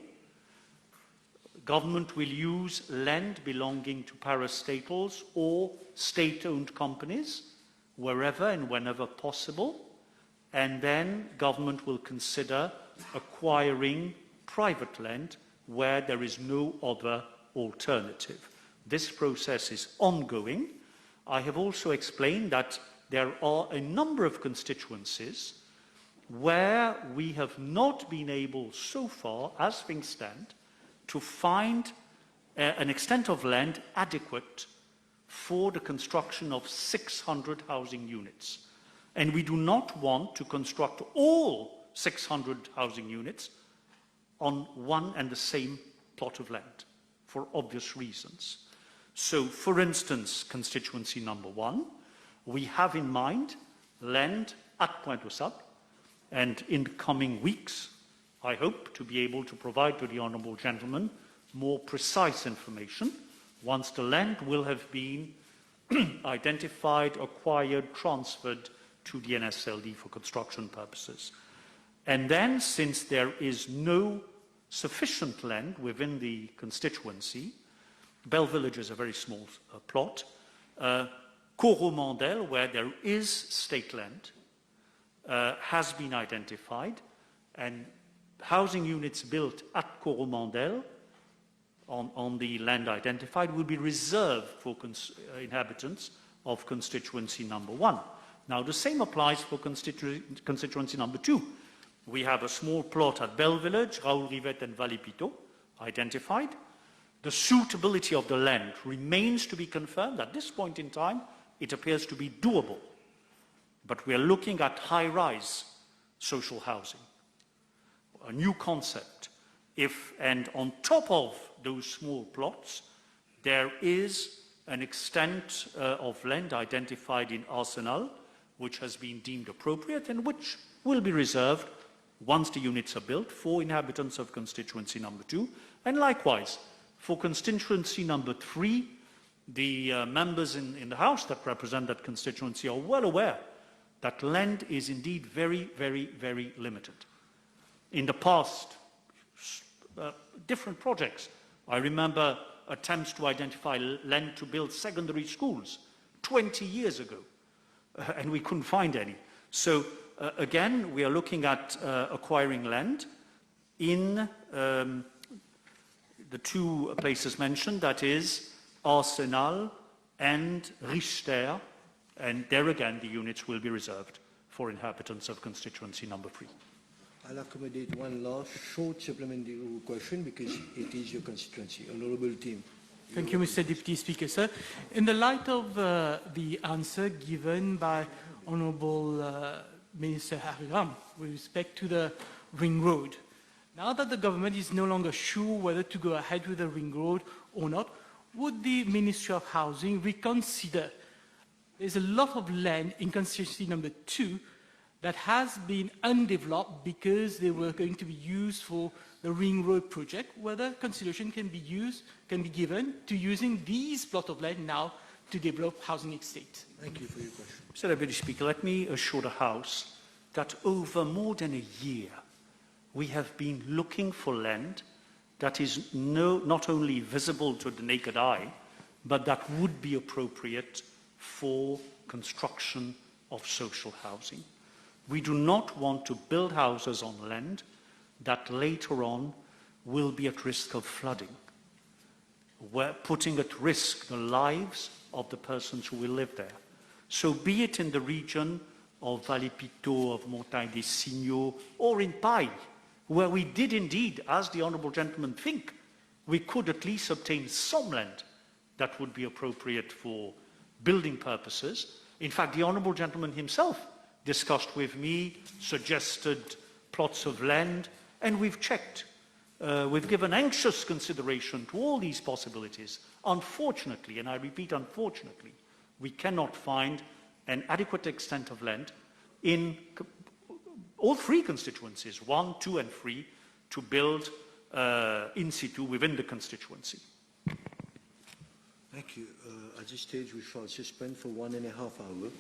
Government will use land belonging to parastatals or state-owned companies wherever and whenever possible. And then government will consider acquiring private land where there is no other alternative. This process is ongoing. I have also explained that there are a number of constituencies where we have not been able so far, as things stand, to find an extent of land adequate for the construction of 600 housing units. And we do not want to construct all 600 housing units on one and the same plot of land, for obvious reasons. So, for instance, constituency number 1, we have in mind land at Pointe-du-Sable, and in the coming weeks, I hope to be able to provide to the Honourable Gentleman more precise information once the land will have been identified, acquired, transferred to the NSLD for construction purposes. And then, since there is no sufficient land within the constituency, Bell Village is a very small plot, Coromandel, where there is state land, has been identified, and housing units built at Coromandel on the land identified will be reserved for inhabitants of constituency number 1. Now, the same applies for constituency number 2. We have a small plot at Bell Village, Raoul Rivette and Valepito identified. The suitability of the land remains to be confirmed. At this point in time, it appears to be doable. But we are looking at high-rise social housing, a new concept. And on top of those small plots, there is an extent of land identified in Arsenal, which has been deemed appropriate and which will be reserved once the units are built for inhabitants of constituency number 2. And likewise, for constituency number 3, the members in the House that represent that constituency are well aware that land is indeed very, very, very limited. In the past, different projects. I remember attempts to identify land to build secondary schools 20 years ago, and we couldn't find any. So again, we are looking at acquiring land in the two places mentioned, that is Arsenal and Richter, and there again the units will be reserved for inhabitants of constituency number 3. I'll accommodate one last short supplementary question because it is your constituency. Honourable team. Thank you, Mr. Deputy Speaker, sir. In the light of the answer given by Honourable Minister Hariram with respect to the ring road, now that the government is no longer sure whether to go ahead with the ring road or not, would the Ministry of Housing reconsider? There's a lot of land in constituency number 2 that has been undeveloped because they were going to be used for the ring road project, whether consideration can be given to using these plot of land now to develop housing estate. Thank you for your question. Mr. Deputy Speaker, let me assure the House that over more than a year, we have been looking for land that is not only visible to the naked eye, but that would be appropriate for construction of social housing. We do not want to build houses on land that later on will be at risk of flooding. We're putting at risk the lives of the persons who will live there. So be it in the region of Valipito, of Montagne des Signaux, or in Paille, where we did indeed, as the Honourable Gentleman think, we could at least obtain some land that would be appropriate for building purposes. In fact, the Honourable Gentleman himself discussed with me, suggested plots of land, and we've checked. We've given anxious consideration to all these possibilities. Unfortunately, and I repeat unfortunately, we cannot find an adequate extent of land in all 3 constituencies, 1, 2 and 3, to build in situ within the constituency. Thank you. At this stage, we shall suspend for 1.5 hours.